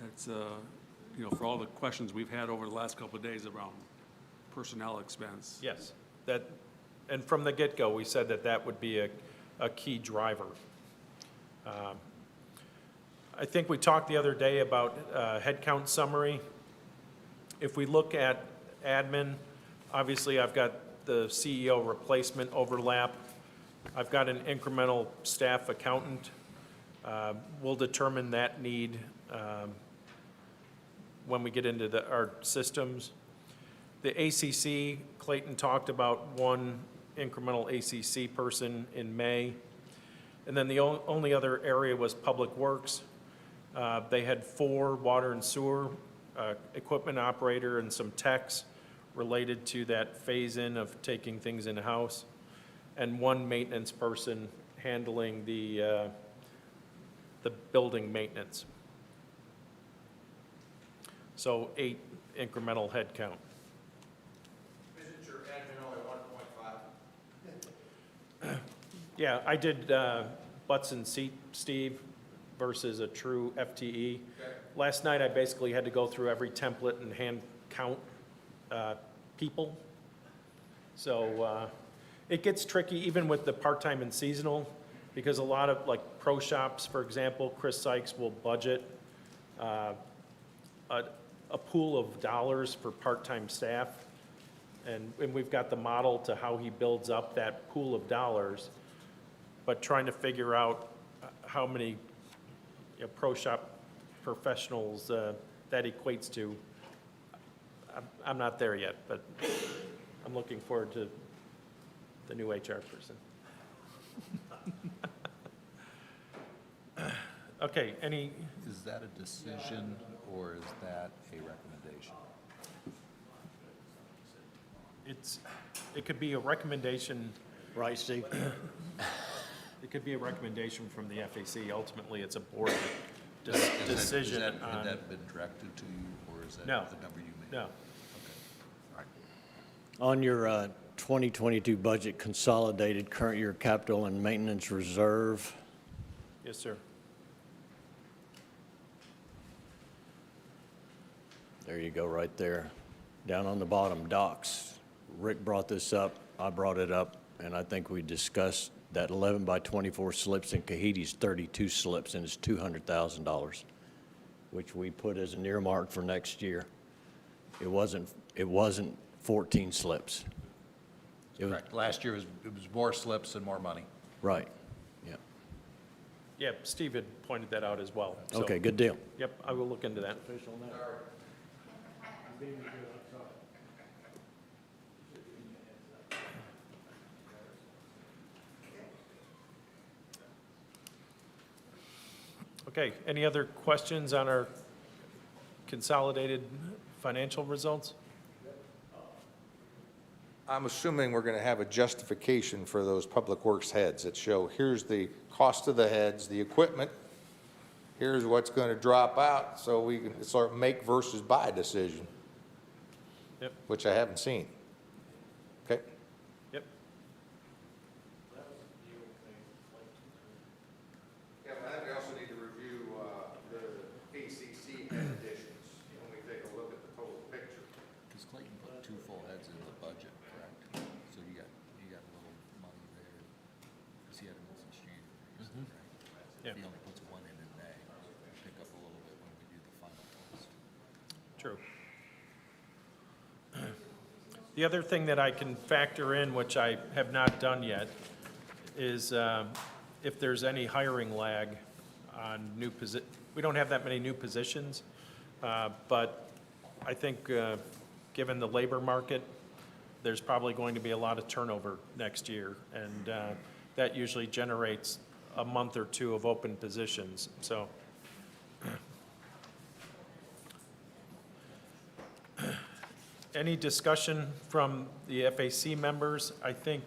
That's, for all the questions we've had over the last couple of days around personnel expense. Yes, and from the get-go, we said that would be a key driver. I think we talked the other day about headcount summary. If we look at admin, obviously I've got the CEO replacement overlap. I've got an incremental staff accountant. We'll determine that need when we get into our systems. The ACC, Clayton talked about one incremental ACC person in May. And then the only other area was Public Works. They had 4 water and sewer equipment operator and some techs related to that phase-in of taking things in-house, and 1 maintenance person handling the building maintenance. So 8 incremental headcount. Isn't your admin only 1.5? Yeah, I did butts and seat, Steve, versus a true FTE. Okay. Last night, I basically had to go through every template and hand count people. So it gets tricky even with the part-time and seasonal, because a lot of, like pro shops, for example, Chris Sykes will budget a pool of dollars for part-time staff. And we've got the model to how he builds up that pool of dollars, but trying to figure out how many pro shop professionals that equates to. I'm not there yet, but I'm looking forward to the new HR person. Okay, Is that a decision or is that a recommendation? It could be a recommendation. Right, Steve? It could be a recommendation from the FAC. Ultimately, it's a board decision Has on. that been directed to you, or is that No. the number you made? No. Okay. All right. On your 2022 budget consolidated current year capital and maintenance reserve, Yes, sir. there you go, right there. Down on the bottom, docks. Rick brought this up, I brought it up, and I think we discussed that 11 by 24 slips in Kahiti's 32 slips, and it's $200,000, which we put as an earmark for next year. It wasn't 14 slips. It was, Correct. Last year, it was more slips and more money. right, yeah. Yeah, Steve had pointed that out as well. So, Okay, good deal. Yep, I will look into that. Okay, any other questions on our consolidated financial results? I'm assuming we're going to have a justification for those public works heads that show, here's the cost of the heads, the equipment, here's what's going to drop out, so we can sort of make versus buy decision. Yep. Which I haven't seen. Okay? Yep. Yeah, but I think we also need to review the ACC additions when we take a look at the total picture. Because Clayton put 2 full heads in the budget, correct? So you got a little money there, because he had a Mls exchange, right? Yeah. If he only puts 1 in May, pick up a little bit when we do the final cost. True. The other thing that I can factor in, which I have not done yet, is if there's any hiring lag on new we don't have that many new positions, but I think given the labor market, there's probably going to be a lot of turnover next year, and that usually generates a month or 2 of open positions, so. Any discussion from the FAC members? I think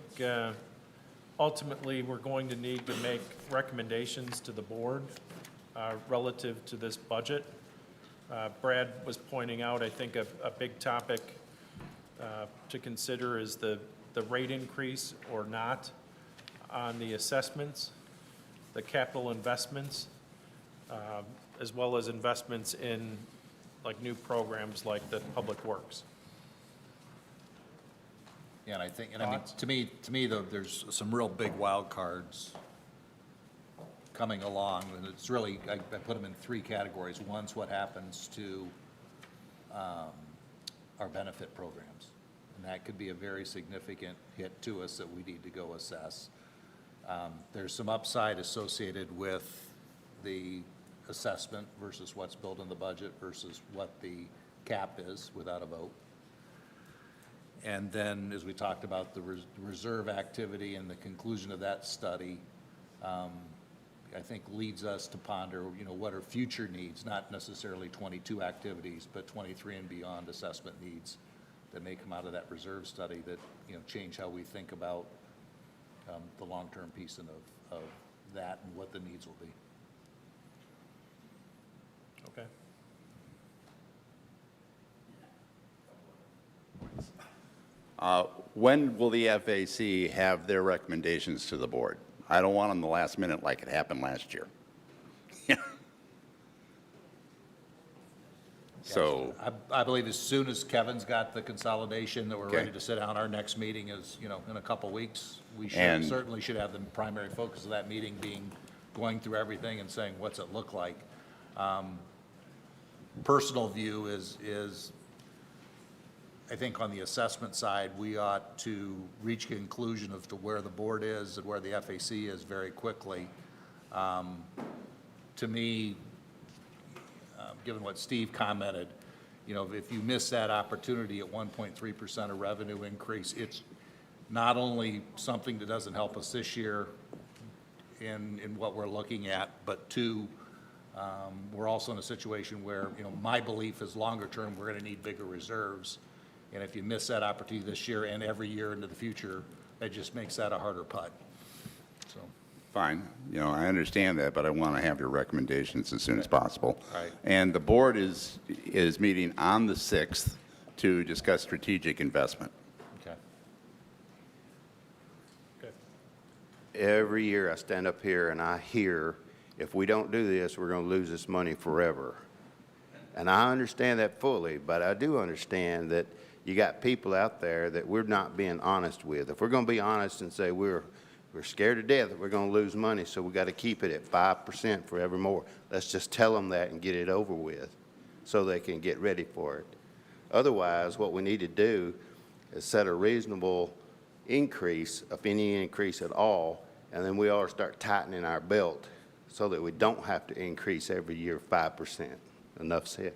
ultimately we're going to need to make recommendations to the board relative to this budget. Brad was pointing out, I think, a big topic to consider is the rate increase or not on the assessments, the capital investments, as well as investments in like new programs like the Public Works. Yeah, and I think, and I mean, to me, though, there's some real big wild cards coming along, and it's really, I put them in 3 categories. One's what happens to our benefit programs, and that could be a very significant hit to us that we need to go assess. There's some upside associated with the assessment versus what's built in the budget versus what the cap is without a vote. And then, as we talked about, the reserve activity and the conclusion of that study, I think leads us to ponder, what are future needs, not necessarily 22 activities, but 23 and beyond assessment needs that may come out of that reserve study that, change how we think about the long-term piece of that and what the needs will be. Okay. When will the FAC have their recommendations to the board? I don't want them the last minute like it happened last year. So, I believe as soon as Kevin's got the consolidation that we're Okay. ready to sit down, our next meeting is, in a couple weeks. We And- certainly should have the primary focus of that meeting being going through everything and saying, what's it look like? Personal view is I think on the assessment side, we ought to reach a conclusion of to where the board is and where the FAC is very quickly. To me, given what Steve commented, if you miss that opportunity at 1.3% of revenue increase, it's not only something that doesn't help us this year in what we're looking at, but 2, we're also in a situation where, my belief is longer term, we're going to need bigger reserves. And if you miss that opportunity this year and every year into the future, it just makes that a harder putt. So, fine, I understand that, but I want to have your recommendations as soon as possible. All right. And the board is meeting on the 6th to discuss strategic investment. every year I stand up here and I hear, if we don't do this, we're going to lose this money forever. And I understand that fully, but I do understand that you got people out there that we're not being honest with. If we're going to be honest and say we're scared to death that we're going to lose money, so we got to keep it at 5% forevermore, let's just tell them that and get it over with so they can get ready for it. Otherwise, what we need to do is set a reasonable increase, if any increase at all, and then we ought to start tightening our belt so that we don't have to increase every year 5%. Enough said.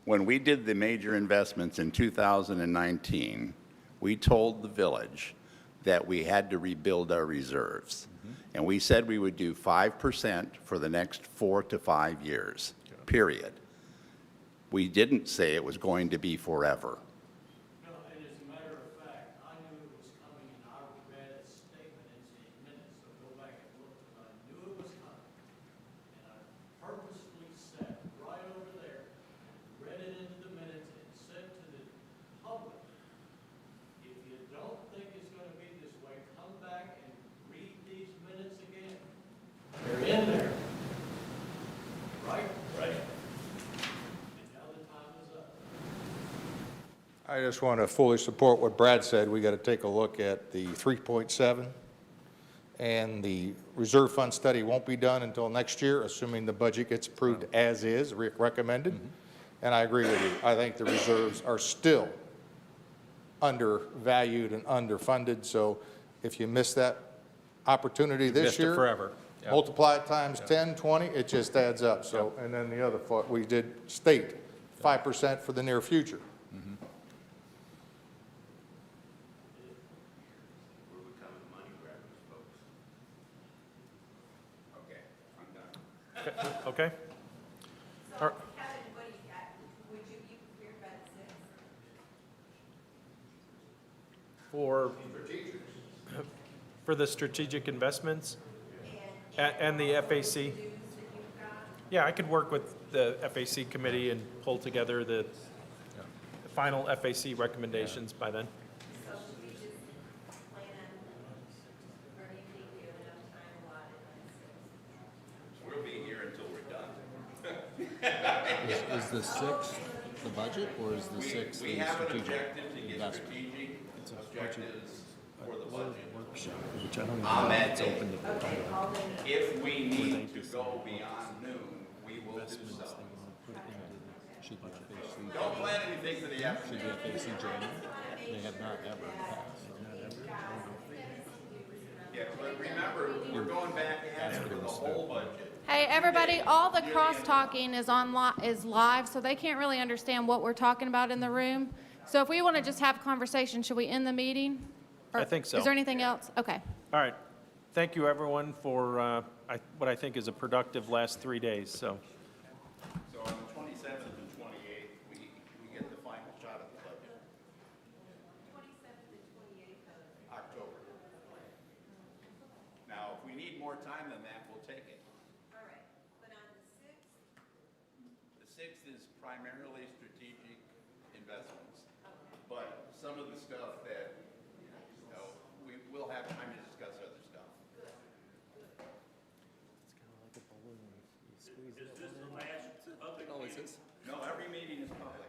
When we did the major investments in 2019, we told the village that we had to rebuild our reserves. And we said we would do 5% for the next 4 to 5 years, period. We didn't say it was going to be forever. No, and as a matter of fact, I knew it was coming, and I read a statement into the minutes, so go back and look. I knew it was coming, and I purposely sat right over there, read it into the minutes, and said to the public, if you don't think it's going to be this way, come back and read these minutes again. They're in there. Right? Right. And now the time is up. I just want to fully support what Brad said. We got to take a look at the 3.7, and the reserve fund study won't be done until next year, assuming the budget gets approved as is, recommended. And I agree with you. I think the reserves are still undervalued and underfunded. So if you miss that opportunity this Missed it year, forever. Yeah. multiply it times 10, 20, it just adds up. So, and then the other thought, we did state 5% for the near future. We're becoming money grabbers, folks. Okay, I'm done. Okay? All right. Kevin, what do you got? Would you be prepared by the 6th? For the strategic investments and the FAC. Yeah, I could work with the FAC committee and pull together the final FAC recommendations by then. So should we just plan, or do you think you have enough time allotted by the 6th? We'll be here until we're done. Is the 6th the budget, or is the 6th We the have an strategic objective to get investment? strategic objectives for the budget. Which I don't even On know if that it's day, open to. if we need to go beyond noon, we will do so. Should the FAC, Don't plan anything for the should afternoon. the FAC join in? They have not ever passed. Yeah, but remember, we're going back ahead for the whole budget. Hey, everybody, all the cross-talking is is live, so they can't really understand what we're talking about in the room. So if we want to just have a conversation, should we end the meeting? Or I think so. Is there anything else? Okay. All right. Thank you, everyone, for what I think is a productive last 3 days, so. So on the 27th and 28th, we get the final shot of the budget. 27th and 28th of October. Now, if we need more time than that, we'll take it. all right, but on the 6th, The 6th is primarily strategic investments, but some of the stuff that, we'll have time to discuss other stuff. Oh, is this? No, every meeting is public.